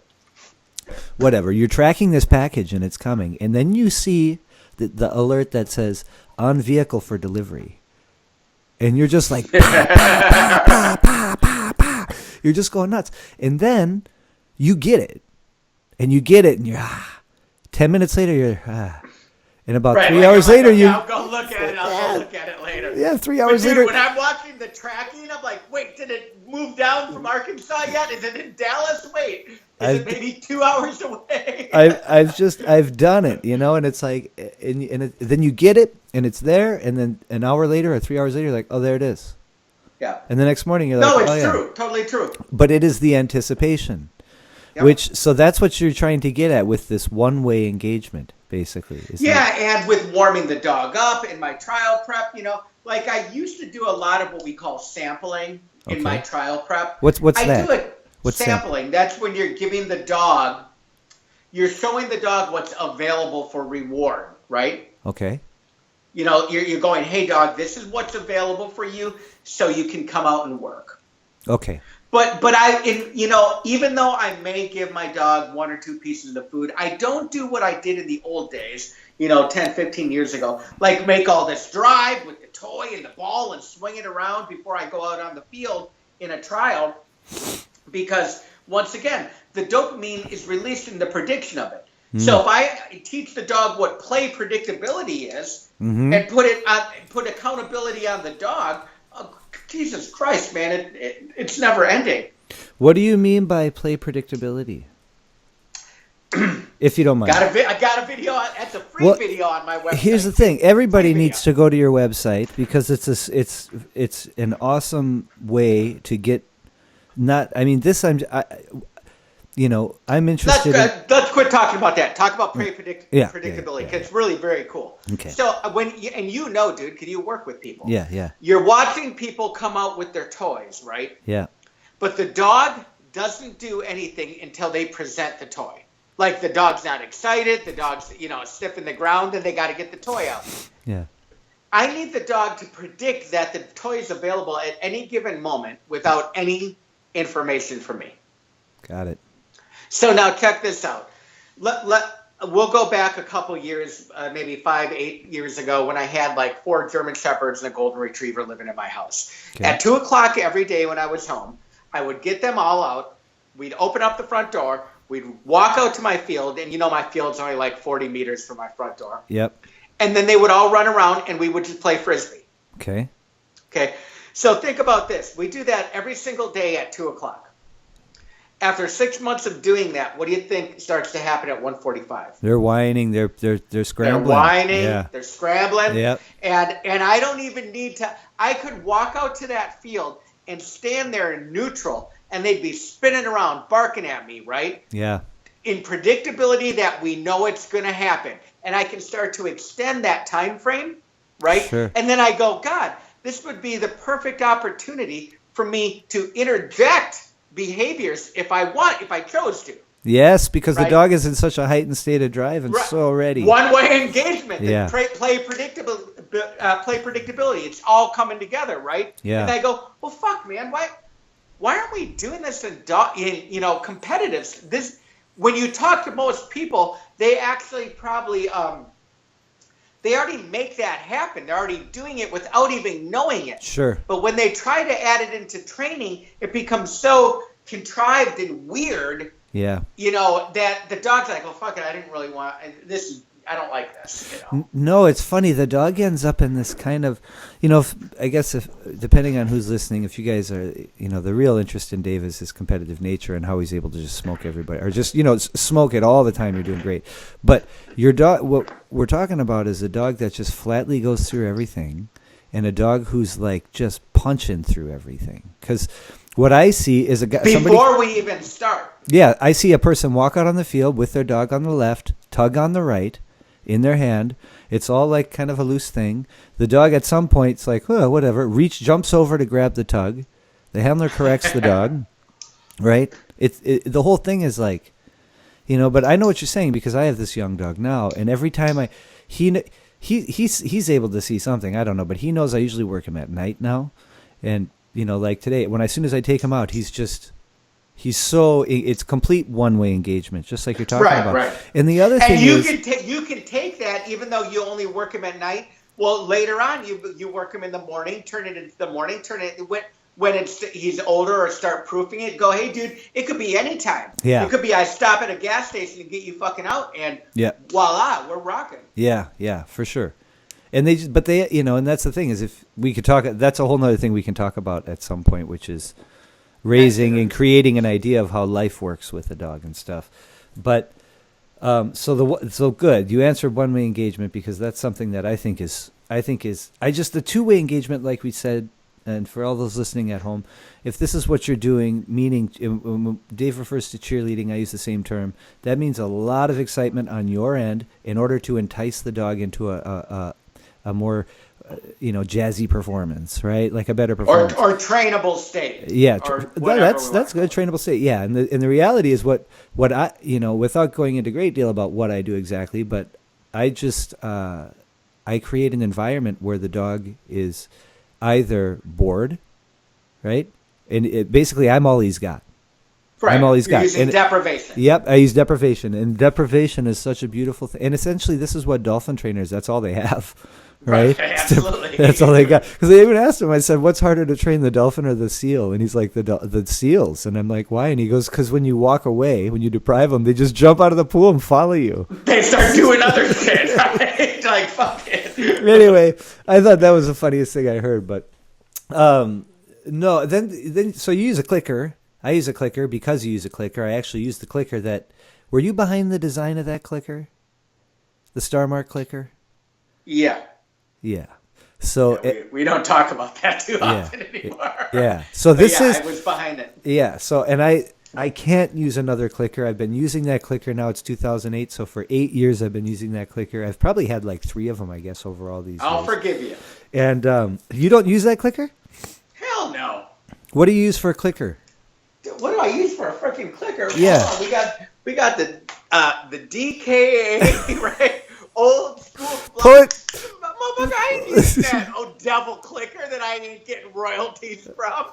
whatever. You're tracking this package and it's coming, and then you see the alert that says on vehicle for delivery, and you're just like, pa, pa, pa, pa, pa, pa. You're just going nuts, and then you get it, and you're 10 minutes later you're and about 3 hours later, I'll go look at it. I'll go look at it later. Yeah, 3 hours later. When I'm watching the tracking, I'm like, wait, did it move down from Arkansas yet? Is it in Dallas? Wait, is it maybe 2 hours away? I've done it, and it's like, then you get it, and it's there, and then an hour later or 3 hours later, you're like, oh, there it is. Yeah. And the next morning, you're like, no, it's oh, true, yeah. Totally true. But it is the anticipation, so that's what you're trying to get at with this one-way engagement. Basically, and with warming the dog up in my trial prep, like I used to do a lot of what we call sampling in my trial prep. What's that? I do it. What's sampling? That's when you're giving the dog, you're showing the dog what's available for reward, right? Okay. You're going, hey dog, this is what's available for you, so you can come out and work. Okay. But even though I may give my dog 1 or 2 pieces of food, I don't do what I did in the old days, 10, 15 years ago, like make all this drive with the toy and the ball and swing it around before I go out on the field in a trial, because once again, the dopamine is released in the prediction of it. So if I teach the dog what play predictability is and put accountability on the dog, Jesus Christ, man, it's never ending. What do you mean by play predictability? If you don't mind. I got a video. That's a free video on my website. Here's the thing. Everybody needs to go to your website because it's an awesome way to get I'm interested let's quit talking about that. Talk about predictability, because it's really very cool. Okay. So dude, can you work with people? Yeah. You're watching people come out with their toys, right? Yeah. But the dog doesn't do anything until they present the toy. Like the dog's not excited, the dog's, sniffing the ground, and they got to get the toy out. Yeah. I need the dog to predict that the toy is available at any given moment without any information from me. Got it. So now check this out. We'll go back a couple years, maybe 5, 8 years ago, when I had like 4 German Shepherds and a Golden Retriever living in my house. Okay. At 2 o'clock every day when I was home, I would get them all out. We'd open up the front door. We'd walk out to my field, and my field's only like 40 meters from my front door. Yep. And then they would all run around, and we would just play Frisbee. Okay. So think about this. We do that every single day at 2 o'clock. After 6 months of doing that, what do you think starts to happen at 1:45? They're whining. They're scrambling. They're whining. Yeah. They're scrambling. Yep. And I don't even need to. I could walk out to that field and stand there in neutral, and they'd be spinning around, barking at me, right? Yeah. In predictability that we know it's going to happen, and I can start to extend that time frame, right? Sure. And then I go, God, this would be the perfect opportunity for me to interject behaviors if I chose to. Yes, because the dog is in such a heightened state of drive and so ready. One-way engagement. Yeah. Play predictability. It's all coming together, right? Yeah. And I go, well, fuck, man, why aren't we doing this in competitives? This, when you talk to most people, they actually probably they already make that happen. They're already doing it without even knowing it. Sure. But when they try to add it into training, it becomes so contrived and weird. Yeah. That the dog's like, oh, fuck it, I didn't really want this. I don't like this. No, it's funny. The dog ends up in this kind of, I guess if depending on who's listening, if you guys are, the real interest in Dave is his competitive nature and how he's able to just smoke everybody or just, smoke it all the time. You're doing great. But your dog, what we're talking about is a dog that just flatly goes through everything and a dog who's like just punching through everything. Because what I see is a guy. Before we even start. Yeah, I see a person walk out on the field with their dog on the left, tug on the right, in their hand. It's all like kind of a loose thing. The dog at some point, it's like, oh, whatever. Jumps over to grab the tug. The handler corrects the dog, right? The whole thing is like, but I know what you're saying because I have this young dog now, and every time he's able to see something. I don't know, but he knows I usually work him at night now, and like today, as soon as I take him out, it's complete one-way engagement, just like you're talking about. Right. And the other thing you can take that even though you only work him at night. Well, later on, you work him in the morning, turn it into the morning, when he's older or start proofing it. Go, hey, dude, it could be any time. Yeah. It could be I stop at a gas station and get you fucking out, and voila, we're rocking. Yeah, for sure. And and that's the thing is if we could talk, that's a whole nother thing we can talk about at some point, which is raising and creating an idea of how life works with a dog and stuff. But so good. You answered one-way engagement because that's something that I think is the two-way engagement, like we said, and for all those listening at home, if this is what you're doing, meaning when Dave refers to cheerleading, I use the same term. That means a lot of excitement on your end in order to entice the dog into a more jazzy performance, right? Like a better performance or trainable state. Yeah, that's good. Trainable state. Yeah, and the reality is what I without going into a great deal about what I do exactly, but I just I create an environment where the dog is either bored, right, And basically, I'm all he's got. Right. I'm all he's You're got. using And deprivation. Yep, I use deprivation, and deprivation is such a beautiful thing. And essentially, this is what dolphin trainers. That's all they have, right? Absolutely. That's all they got. Because I even asked him. I said, "What's harder to train, the dolphin or the seal?" And he's like, "The seals." And I'm like, "Why?" And he goes, "Because when you walk away, when you deprive them, they just jump out of the pool and follow you. They start doing other shit, right? Like, fuck it. Anyway, I thought that was the funniest thing I heard. But no, then so you use a clicker. I use a clicker because you use a clicker. I actually use the clicker that. Were you behind the design of that clicker? The Star Mark clicker? Yeah. Yeah. So we don't talk about that too often anymore. Yeah. So this is. I was behind it. Yeah. So and I can't use another clicker. I've been using that clicker now. It's 2008. So for 8 years I've been using that clicker. I've probably had like 3 of them, I guess, over all these I'll years. forgive you. And you don't use that clicker? Hell no. What do you use for a clicker? What do I use for a freaking clicker? Yeah. Hold on, we got the DKA, right? Old school. Motherfucker, I ain't using that devil clicker that I ain't getting royalties from.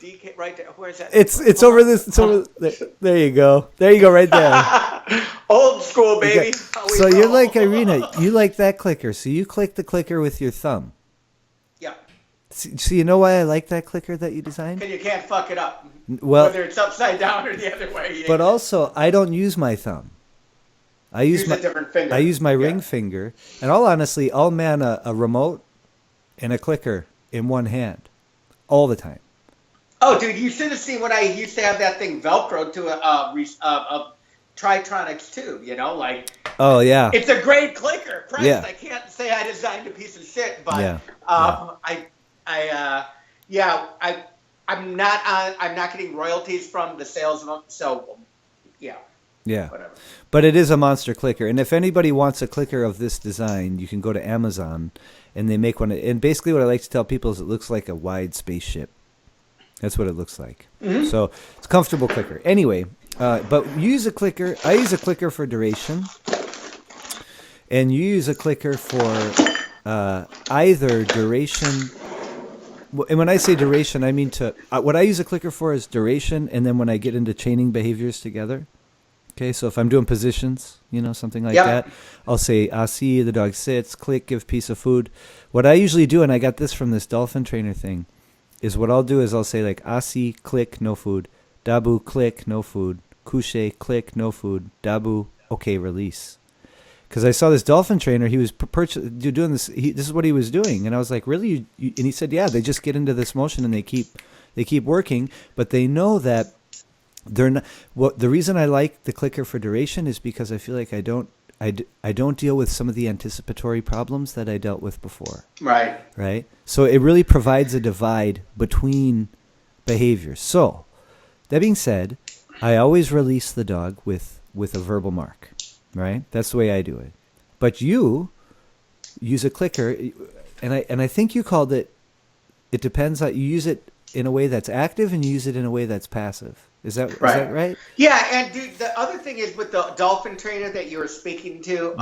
DK, right there. Where's that? It's over this. It's over. There you go. There you go. Right there. Old school, baby. So you're like Irina. You like that clicker. So you click the clicker with your thumb. Yeah. So you know why I like that clicker that you designed? Because you can't fuck it up. Well, whether it's upside down or the other way. But also, I don't use my thumb. I use my a different finger. I use my ring finger, and all honestly, I'll man a remote and a clicker in one hand all the time. Oh, dude, you should have seen when I used to have that thing Velcroed to a Tritronics tube. You know, like. Oh yeah. It's a great clicker. Christ, Yeah. I can't say I designed a piece of shit, but I'm not getting royalties from the sales of them, so yeah. Yeah. Whatever. But it is a monster clicker. And if anybody wants a clicker of this design, you can go to Amazon and they make one. And basically what I like to tell people is it looks like a wide spaceship. That's what it looks like. Mm-hmm. So it's a comfortable clicker. Anyway, but you use a clicker. I use a clicker for duration. And you use a clicker for either duration. And when I say duration, I mean what I use a clicker for is duration. And then when I get into chaining behaviors together. Okay, so if I'm doing positions, something like that, I'll say asi, the dog sits, click, give piece of food. What I usually do, and I got this from this dolphin trainer thing, is what I'll do is I'll say like asi, click, no food, dabu, click, no food, couche, click, no food, dabu, okay, release. Because I saw this dolphin trainer, he was doing this. This is what he was doing, and I was like, really? And he said, yeah, they just get into this motion and they keep working, but they know that. They're not. Well, the reason I like the clicker for duration is because I feel like I don't deal with some of the anticipatory problems that I dealt with before. Right. Right. So it really provides a divide between behaviors. So that being said, I always release the dog with a verbal mark. Right. That's the way I do it. But you use a clicker, and I think you called it. It depends. You use it in a way that's active, and you use it in a way that's passive. Is that right? Yeah, and dude, the other thing is with the dolphin trainer that you were speaking to,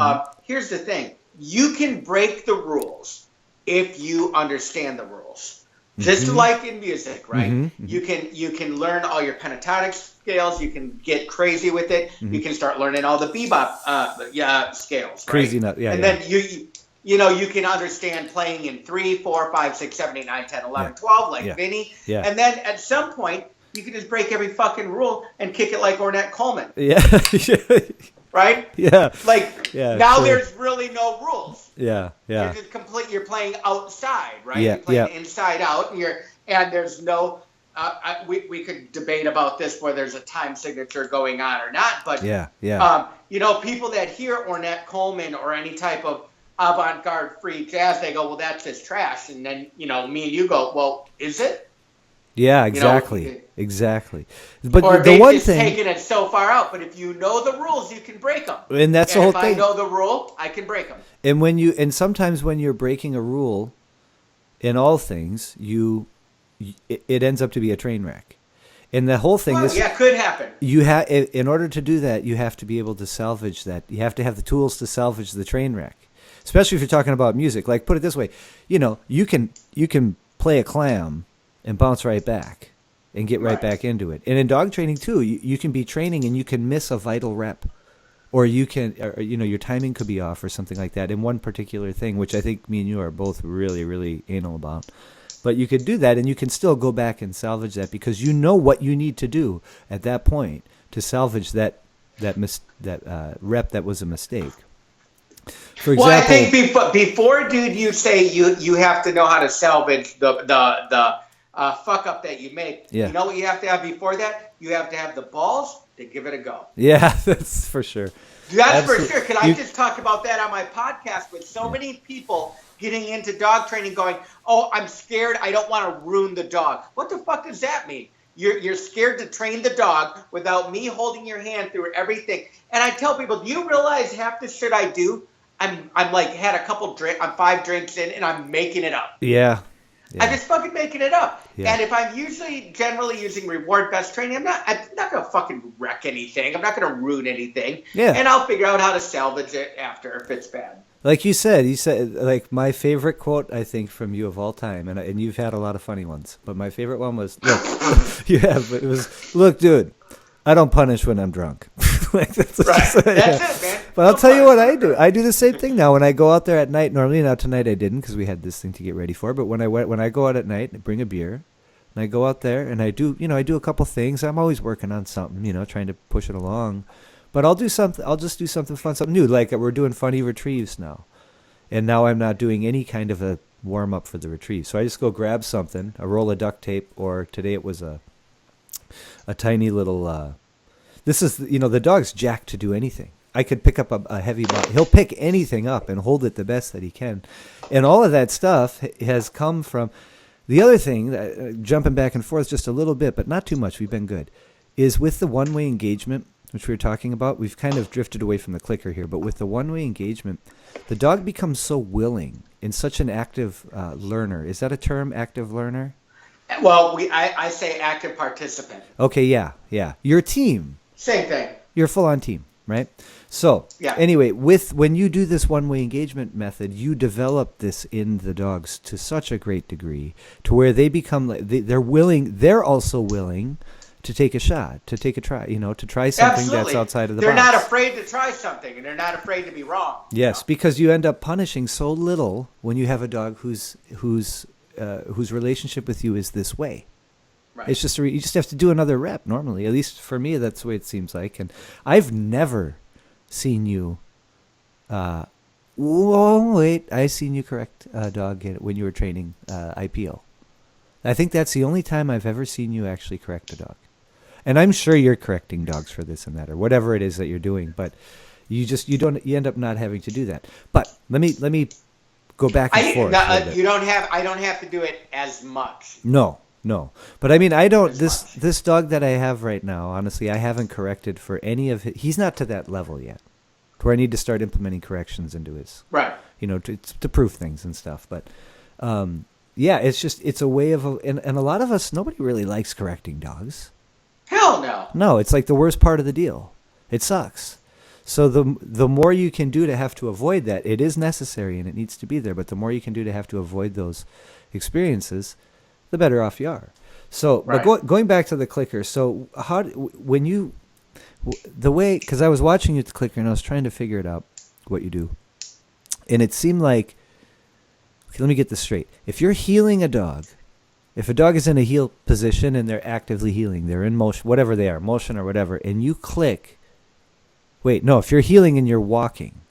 here's the thing. You can break the rules if you understand the rules. Just like in music, right? Mm-hmm. You can learn all your pentatonic scales, you can get crazy with it, you can start learning all the bebop scales, right? Crazy enough, yeah. And then you can understand playing in 3, 4, 5, 6, 7, 8, 9, 10, 11, 12, like Vinny. Yeah. And then at some point, you can just break every fucking rule and kick it like Ornette Coleman. Yeah. Right? Yeah. Now there's really no rules. Yeah. You're just you're playing outside, right? Yeah. You're playing inside out, and there's no. We could debate about this where there's a time signature going on or not, but people that hear Ornette Coleman or any type of avant-garde free jazz, they go, well, that's just trash, and then me and you go, well, is it? Yeah, exactly. Exactly. But or the one just thing, taking it so far out. But if you know the rules, you can break them. And that's the whole thing. If I know the rule, I can break them. And sometimes when you're breaking a rule, in all things, it ends up to be a train wreck. And the whole thing could happen. In order to do that, you have to be able to salvage that. You have to have the tools to salvage the train wreck. Especially if you're talking about music. Like, put it this way, you can play a clam and bounce right back. and get right back into it. And in dog training too, you can be training and you can miss a vital rep, or you can, or, your timing could be off or something like that in one particular thing, which I think me and you are both really, really anal about. But you could do that, and you can still go back and salvage that because you know what you need to do at that point to salvage that rep that was a mistake. For example, I think before, dude, you say you have to know how to salvage the fuck up that you make. Yeah. You know what you have to have before that? You have to have the balls to give it a go. Yeah, that's for sure. That's for sure. Can I just talk about that on my podcast with so many people getting into dog training going, oh, I'm scared. I don't want to ruin the dog. What the fuck does that mean? You're scared to train the dog without me holding your hand through everything. And I tell people, do you realize half the shit I do, I'm like had a couple I'm 5 drinks in and I'm making it up. Yeah. I'm just fucking making it up. Yeah. And if I'm generally using reward best training, I'm not going to fucking wreck anything. I'm not going to ruin anything. Yeah. And I'll figure out how to salvage it after if it's bad. Like you said, like my favorite quote, I think, from you of all time, and you've had a lot of funny ones, but my favorite one was, look, dude, I don't punish when I'm drunk. Like that's right. That's it, man. But I'll tell you what I do. I do the same thing now when I go out there at night. Normally, now tonight I didn't because we had this thing to get ready for. But when I go out at night, I bring a beer, and I go out there and I do a couple things. I'm always working on something, trying to push it along. But I'll do something. I'll just do something fun, something new. Like we're doing funny retrieves now, and now I'm not doing any kind of a warm up for the retrieve. So I just go grab something, a roll of duct tape, or today it was a tiny little. This is the dog's jacked to do anything. I could pick up a heavy bottle. He'll pick anything up and hold it the best that he can, and all of that stuff has come from. The other thing, jumping back and forth just a little bit, but not too much. We've been good. Is with the one-way engagement, which we were talking about, we've kind of drifted away from the clicker here, but with the one-way engagement, the dog becomes so willing and such an active learner. Is that a term, active learner? Well, I say active participant. Okay, yeah. Your team. Same thing. You're a full-on team, right? So, Anyway, when you do this one-way engagement method, you develop this in the dogs to such a great degree to where they become, they're willing, they're also willing to take a shot, to take a try, to try something that's outside of the box. They're not afraid to try something, and they're not afraid to be wrong. Yes, because you end up punishing so little when you have a dog whose relationship with you is this way. Right. It's just you just have to do another rep normally. At least for me, that's the way it seems like. And I've never seen you. I seen you correct a dog when you were training IPO. I think that's the only time I've ever seen you actually correct a dog. And I'm sure you're correcting dogs for this and that or whatever it is that you're doing, but you end up not having to do that. But let me go back and forth. I don't have to do it as much. No. But I mean, I don't. This dog that I have right now, honestly, I haven't corrected for any of his. He's not to that level yet, where I need to start implementing corrections into his. Right. To prove things and stuff. But it's a way of, and a lot of us, nobody really likes correcting dogs. Hell no. No, it's like the worst part of the deal. It sucks. So the more you can do to have to avoid that, it is necessary and it needs to be there. But the more you can do to have to avoid those experiences, the better off you are. So, right. But going back to the clicker. So because I was watching you at the clicker and I was trying to figure it out what you do, and it seemed like, okay, let me get this straight. If you're healing a dog. If a dog is in a heel position and they're actively healing, they're in motion, whatever they are, motion or whatever, and you click. Wait, no, if you're healing and you're walking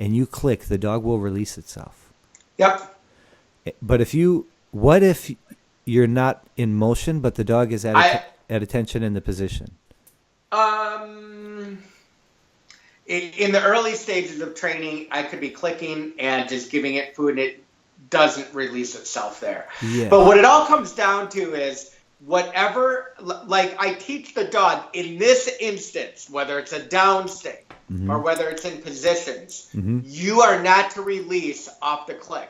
and you click, the dog will release itself. Yep. But what if you're not in motion, but the dog is at attention in the position? In the early stages of training, I could be clicking and just giving it food and it doesn't release itself there. Yeah. But what it all comes down to is whatever, like I teach the dog in this instance, whether it's a down state or whether it's in positions, you are not to release off the click.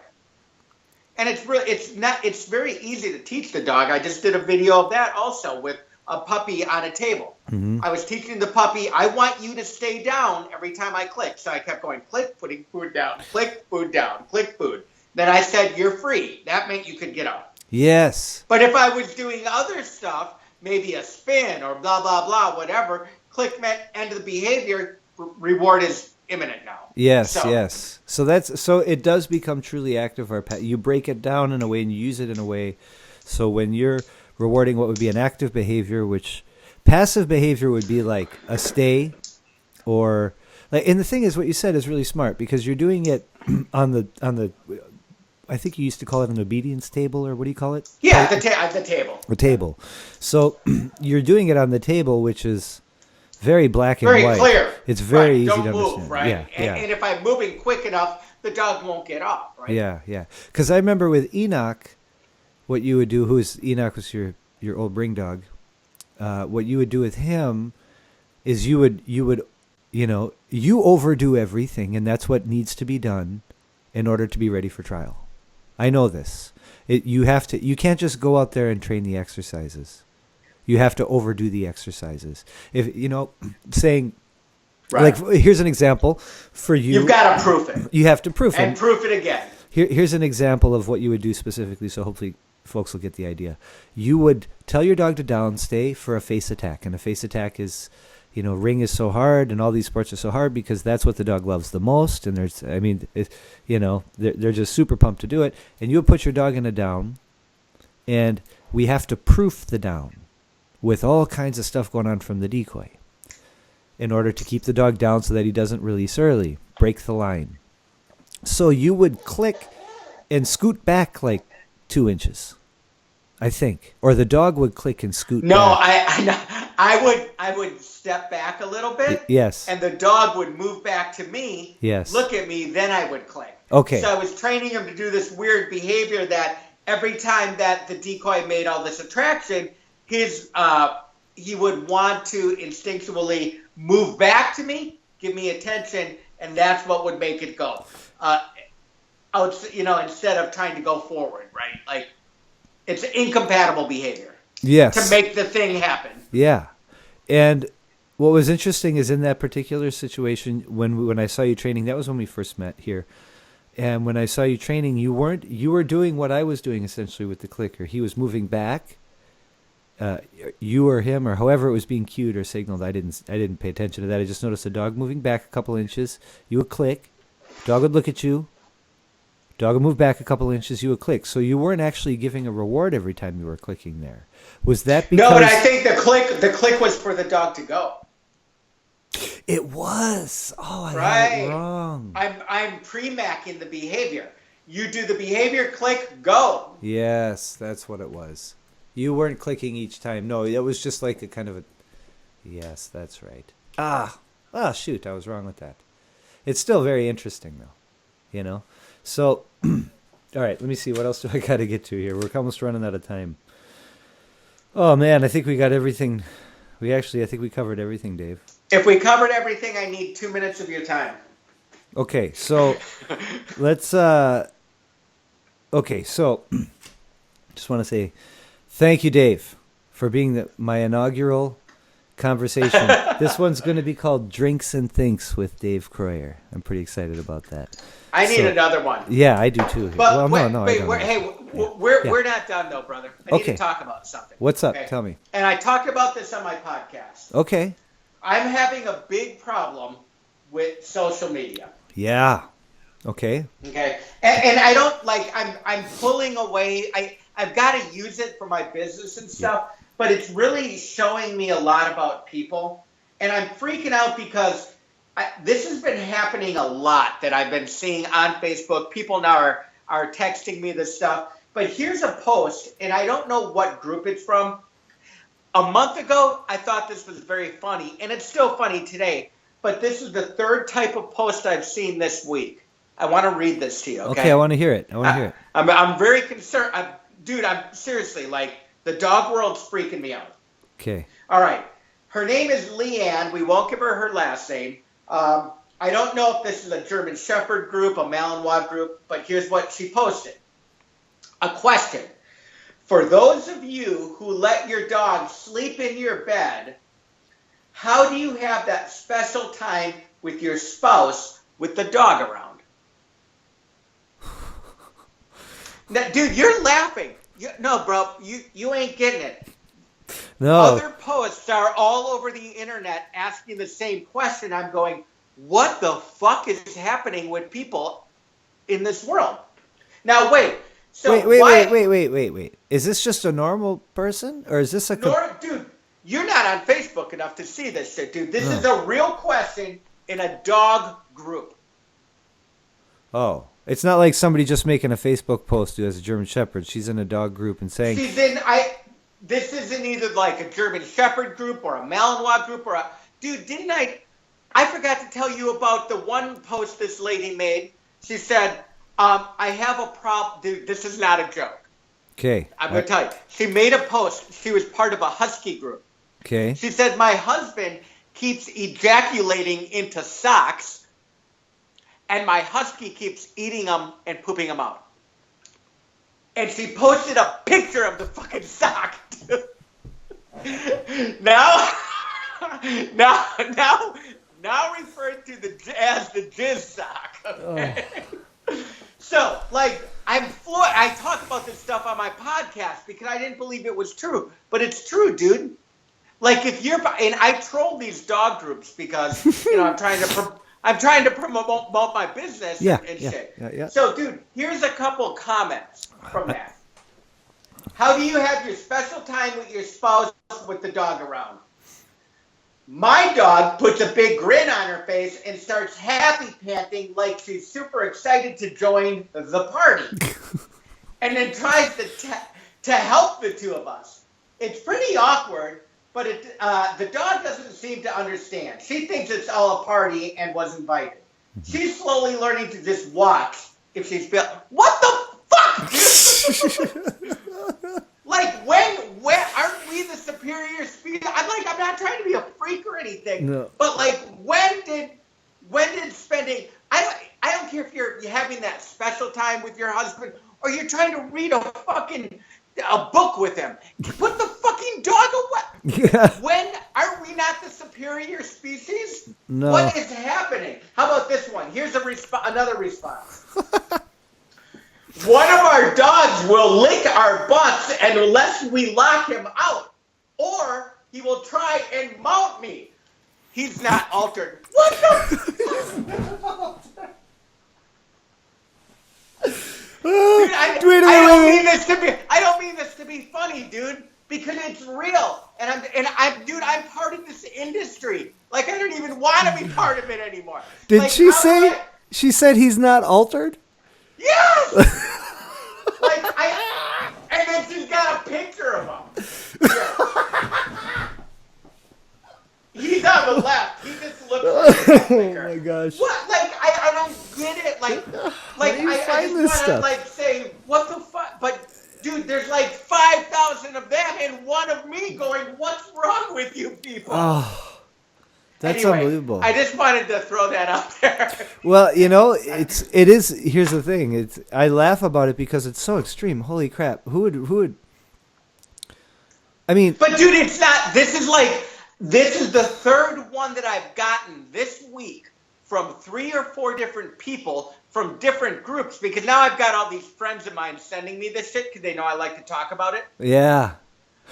And it's very easy to teach the dog. I just did a video of that also with a puppy on a table. I was teaching the puppy, I want you to stay down every time I click. So I kept going, click, putting food down, click, food down, click, food. Then I said, you're free. That meant you could get up. Yes. But if I was doing other stuff, maybe a spin or blah, blah, blah, whatever. Click meant end of the behavior. Reward is imminent now. Yes, yes. So it does become truly active or you break it down in a way and you use it in a way. So when you're rewarding what would be an active behavior, which passive behavior would be like a stay or like, and the thing is what you said is really smart because you're doing it on the I think you used to call it an obedience table, or what do you call it? Yeah, the table. The table. So you're doing it on the table, which is very black and very white. Very clear. It's very easy Don't to move, understand. right? Yeah, and if I'm moving quick enough, the dog won't get up, right? Yeah, yeah. Because I remember with Enoch, what you would do, Enoch was your old bring dog. What you would do with him is you would you overdo everything, and that's what needs to be done in order to be ready for trial. I know this. You can't just go out there and train the exercises. You have to overdo the exercises. If saying, right. Like, here's an example for you. You've got to proof it. You have to proof it. And proof it again. Here's an example of what you would do specifically, so hopefully folks will get the idea. You would tell your dog to down stay for a face attack, and a face attack is, ring is so hard, and all these sports are so hard because that's what the dog loves the most, and they're just super pumped to do it. And you would put your dog in a down, and we have to proof the down with all kinds of stuff going on from the decoy in order to keep the dog down so that he doesn't release early, break the line. So you would click and scoot back like 2 inches, I think, or the dog would click and scoot. No, back. I would step back a little bit. Yes. And the dog would move back to me. Yes. Look at me, then I would click. Okay. So I was training him to do this weird behavior that every time that the decoy made all this attraction, he would want to instinctually move back to me, give me attention, and that's what would make it go. Instead of trying to go forward, right? Like, it's incompatible behavior. Yes. To make the thing happen. Yeah. And what was interesting is in that particular situation, when I saw you training, that was when we first met here. And when I saw you training, you were doing what I was doing essentially with the clicker. He was moving back. You or him or however it was being cued or signaled, I didn't pay attention to that. I just noticed the dog moving back a couple inches. You would click. Dog would look at you. Dog would move back a couple inches. You would click. So you weren't actually giving a reward every time you were clicking there. Was that because? No, but I think the click was for the dog to go. It was. Oh, I right. had it wrong. I'm pre-macking the behavior. You do the behavior, click, go. Yes, that's what it was. You weren't clicking each time. No, it was just like a kind of a... Yes, that's right. Shoot, I was wrong with that. It's still very interesting, though. So, all right, let me see. What else do I got to get to here? We're almost running out of time. Oh, man, I think we got everything. I think we covered everything, Dave. If we covered everything, I need 2 minutes of your time. Okay, so let's... Okay, so just want to say... Thank you, Dave, for being my inaugural conversation. This one's going to be called Drinks and Thinks with Dave Kroyer. I'm pretty excited about that. I need another one. Yeah, I do too. But we're not done though, brother. I need to talk about something. What's up? Okay. Tell me. And I talked about this on my podcast. Okay. I'm having a big problem with social media. Yeah. Okay. Okay. And I don't I'm pulling away. I've got to use it for my business and stuff, but it's really showing me a lot about people. And I'm freaking out because this has been happening a lot that I've been seeing on Facebook. People now are texting me this stuff. But here's a post, and I don't know what group it's from. A month ago, I thought this was very funny, and it's still funny today. But this is the third type of post I've seen this week. I want to read this to you, okay? Okay, I want to hear it. I'm very concerned. I'm seriously, the dog world's freaking me out. Okay. All right. Her name is Leanne. We won't give her last name. I don't know if this is a German Shepherd group, a Malinois group, but here's what she posted. A question. For those of you who let your dog sleep in your bed, how do you have that special time with your spouse with the dog around? Now, dude, you're laughing. No, bro, you ain't getting it. No. Other posts are all over the internet asking the same question. I'm going, what the fuck is happening with people in this world? Now, wait. So Wait. Is this just a normal person, or is this a... Dude, you're not on Facebook enough to see this shit, dude. This is a real question in a dog group. Oh. It's not like somebody just making a Facebook post who has a German Shepherd. She's in a dog group and saying... This isn't either like a German Shepherd group or a Malinois group or a... Dude, didn't I forgot to tell you about the one post this lady made. She said, I have a problem. Dude, this is not a joke. Okay. I'm going to tell you. She made a post. She was part of a husky group. Okay. She said, my husband keeps ejaculating into socks, and my husky keeps eating them and pooping them out. And she posted a picture of the fucking sock. now referred to as the jizz sock. Okay? Oh. So, like, I talk about this stuff on my podcast because I didn't believe it was true, but it's true, dude. Like, and I troll these dog groups because I'm trying to promote my business and shit. Yeah. So, dude, here's a couple comments from that. How do you have your special time with your spouse with the dog around? My dog puts a big grin on her face and starts happy panting like she's super excited to join the party. And then tries to help the two of us. It's pretty awkward, but the dog doesn't seem to understand. She thinks it's all a party and was invited. She's slowly learning to just watch if she's built. What the fuck, dude? Like, when aren't we the superior species? I'm not trying to be a freak or anything. No. But like, when did spending? I don't care if you're having that special time with your husband or you're trying to read a book with him. Put the fucking dog away. Yeah. When are we not the superior species? No. What is happening? How about this one? Here's another response. One of our dogs will lick our butts unless we lock him out, or he will try and mount me. He's not altered. What the? Dude, I don't mean this to be funny, dude, because it's real, and I'm part of this industry. Like, I don't even want to be part of it anymore. Did she say? She said he's not altered. Yes! And then she's got a picture of him. Yeah. He's on the left. He just looks like oh my gosh. What? Like, I don't get it. Like I just want to, like, say, what the fuck? But, dude, there's like 5,000 of them and one of me going, what's wrong with you people? Oh. That's anyway, unbelievable. I just wanted to throw that out there. Well, it is. Here's the thing. I laugh about it because it's so extreme. Holy crap! Who would? I mean, but dude, it's not. This is the third one that I've gotten this week from 3 or 4 different people from different groups. Because now I've got all these friends of mine sending me this shit because they know I like to talk about it. Yeah.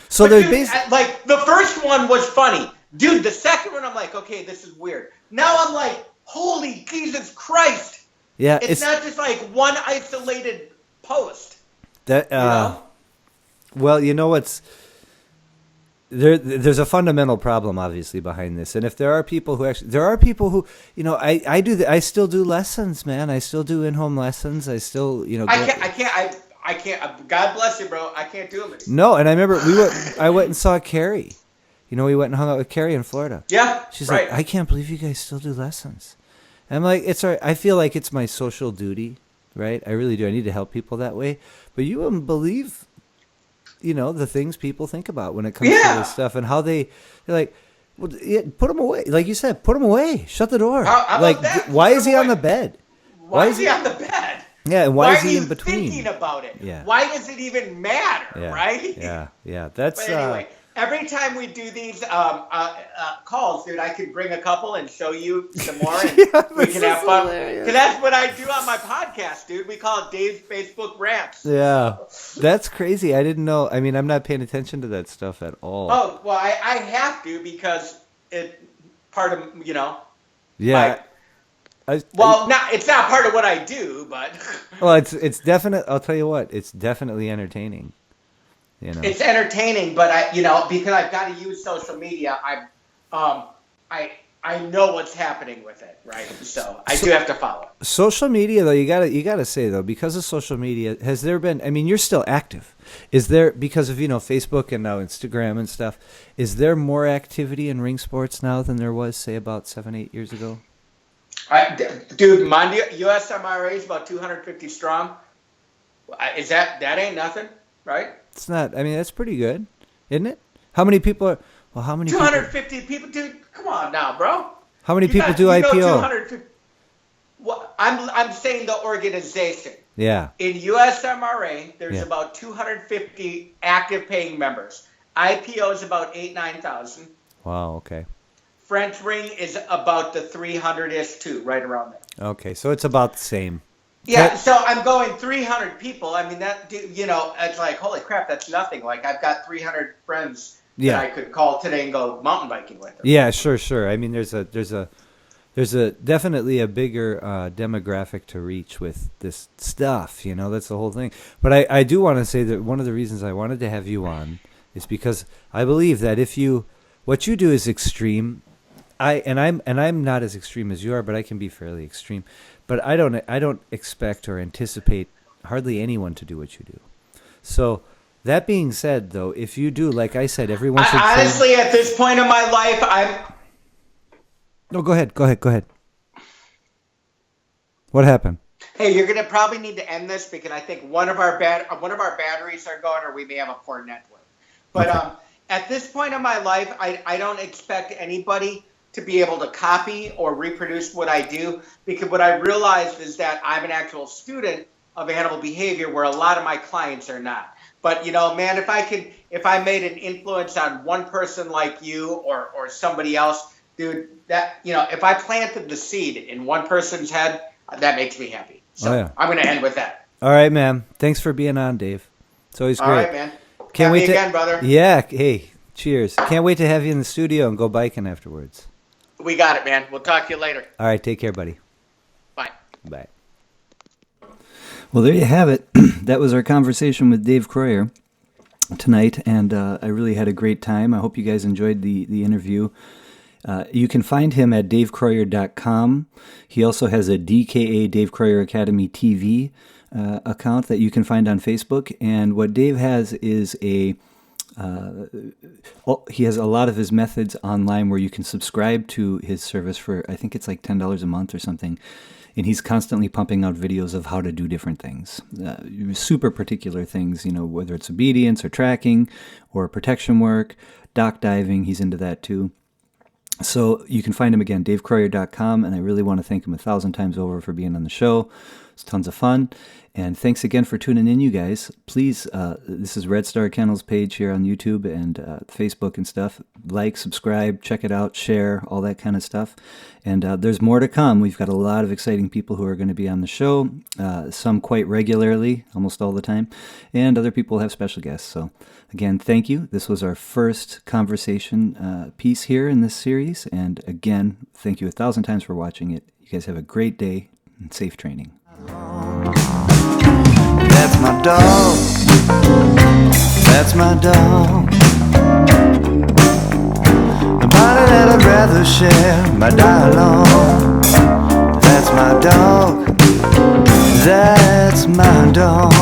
So they're basically like, the first one was funny. Dude, the second one, I'm like, okay, this is weird. Now I'm like, holy Jesus Christ. Yeah. It's not just like one isolated post. That, well, you know what's... There's a fundamental problem, obviously, behind this. And if there are people who I still do lessons, man. I still do in-home lessons. I still, I can't. God bless you, bro. I can't do them anymore. No, and I remember I went and saw Carrie. We went and hung out with Carrie in Florida. Yeah, she's like, I can't believe you guys still do lessons. And I'm like, it's all right. I feel like it's my social duty, right? I really do. I need to help people that way. But you wouldn't believe, the things people think about when it comes to this stuff and how they're like, well, put them away. Like you said, put them away. Shut the door. How like, that? Why is he on the bed? Why is he on the bed? Yeah, and why is he in between? Thinking about it? Yeah. Why does it even matter? Right? Yeah. That's. But anyway, Every time we do these calls, dude, I could bring a couple and show you some more, and we can have fun. Because that's what I do on my podcast, dude. We call it Dave's Facebook Rants. Yeah, that's crazy. I didn't know. I mean, I'm not paying attention to that stuff at all. Oh, well, I have to because it part of, Yeah. it's not part of what I do, but well, it's definite. I'll tell you what, it's definitely entertaining. It's entertaining, but because I've got to use social media, I know what's happening with it, right? So I do have to follow. Social media, though, you gotta say though, because of social media, has there been? I mean, you're still active. Is there, because of Facebook and now Instagram and stuff? Is there more activity in ring sports now than there was, say, about 7-8 years ago? Dude, mind you, USMRA is about 250 strong. Is that ain't nothing, right? It's not. I mean, that's pretty good, isn't it? How many people are? Well, how many? 250 people, dude. Come on now, bro. How many people do IPO? 250. Well, I'm saying the organization. Yeah. In USMRA, there's about 250 active paying members. IPO is about 9,000. Wow. Okay. French Ring is about the 300-ish too, right around there. Okay, so it's about the same. Yeah, so I'm going 300 people. I mean, that, it's like, holy crap, that's nothing. Like, I've got 300 friends that I could call today and go mountain biking with them. Yeah, sure. I mean, there's a definitely a bigger demographic to reach with this stuff. That's the whole thing. But I do want to say that one of the reasons I wanted to have you on is because I believe that what you do is extreme. I'm not as extreme as you are, but I can be fairly extreme. But I don't expect or anticipate hardly anyone to do what you do. So that being said, though, if you do, like I said, everyone should. Honestly, at this point in my life, I'm. No, go ahead. What happened? Hey, you're gonna probably need to end this because I think one of our batteries are going, or we may have a poor network. But okay. At this point in my life, I don't expect anybody to be able to copy or reproduce what I do, because what I realized is that I'm an actual student of animal behavior where a lot of my clients are not. But, man, if I made an influence on one person like you or somebody else, dude, that, if I planted the seed in one person's head, that makes me happy. So I'm going to end with that. All right, man. Thanks for being on, Dave. It's always great. All right, man. Can't wait again, brother. Yeah. Hey, cheers. Can't wait to have you in the studio and go biking afterwards. We got it, man. We'll talk to you later. All right. Take care, buddy. Bye. Bye. Well, there you have it. That was our conversation with Dave Kroyer tonight, and I really had a great time. I hope you guys enjoyed the interview. You can find him at davekroyer.com. He also has a DKA Dave Kroyer Academy TV account that you can find on Facebook. And what Dave has is he has a lot of his methods online where you can subscribe to his service for, I think it's like $10 a month or something. And he's constantly pumping out videos of how to do different things, super particular things, whether it's obedience or tracking or protection work, dock diving. He's into that too. So you can find him again, davekroyer.com, and I really want to thank him 1,000 times over for being on the show. It's tons of fun. And thanks again for tuning in, you guys. Please, this is Red Star Kennel's page here on YouTube and Facebook and stuff. Like, subscribe, check it out, share, all that kind of stuff. And there's more to come. We've got a lot of exciting people who are going to be on the show, some quite regularly, almost all the time, and other people have special guests. So again, thank you. This was our first conversation piece here in this series. And again, thank you 1,000 times for watching it. You guys have a great day and safe training. That's my dog. That's my dog. Nobody that I'd rather share my dialogue. That's my dog. That's my dog.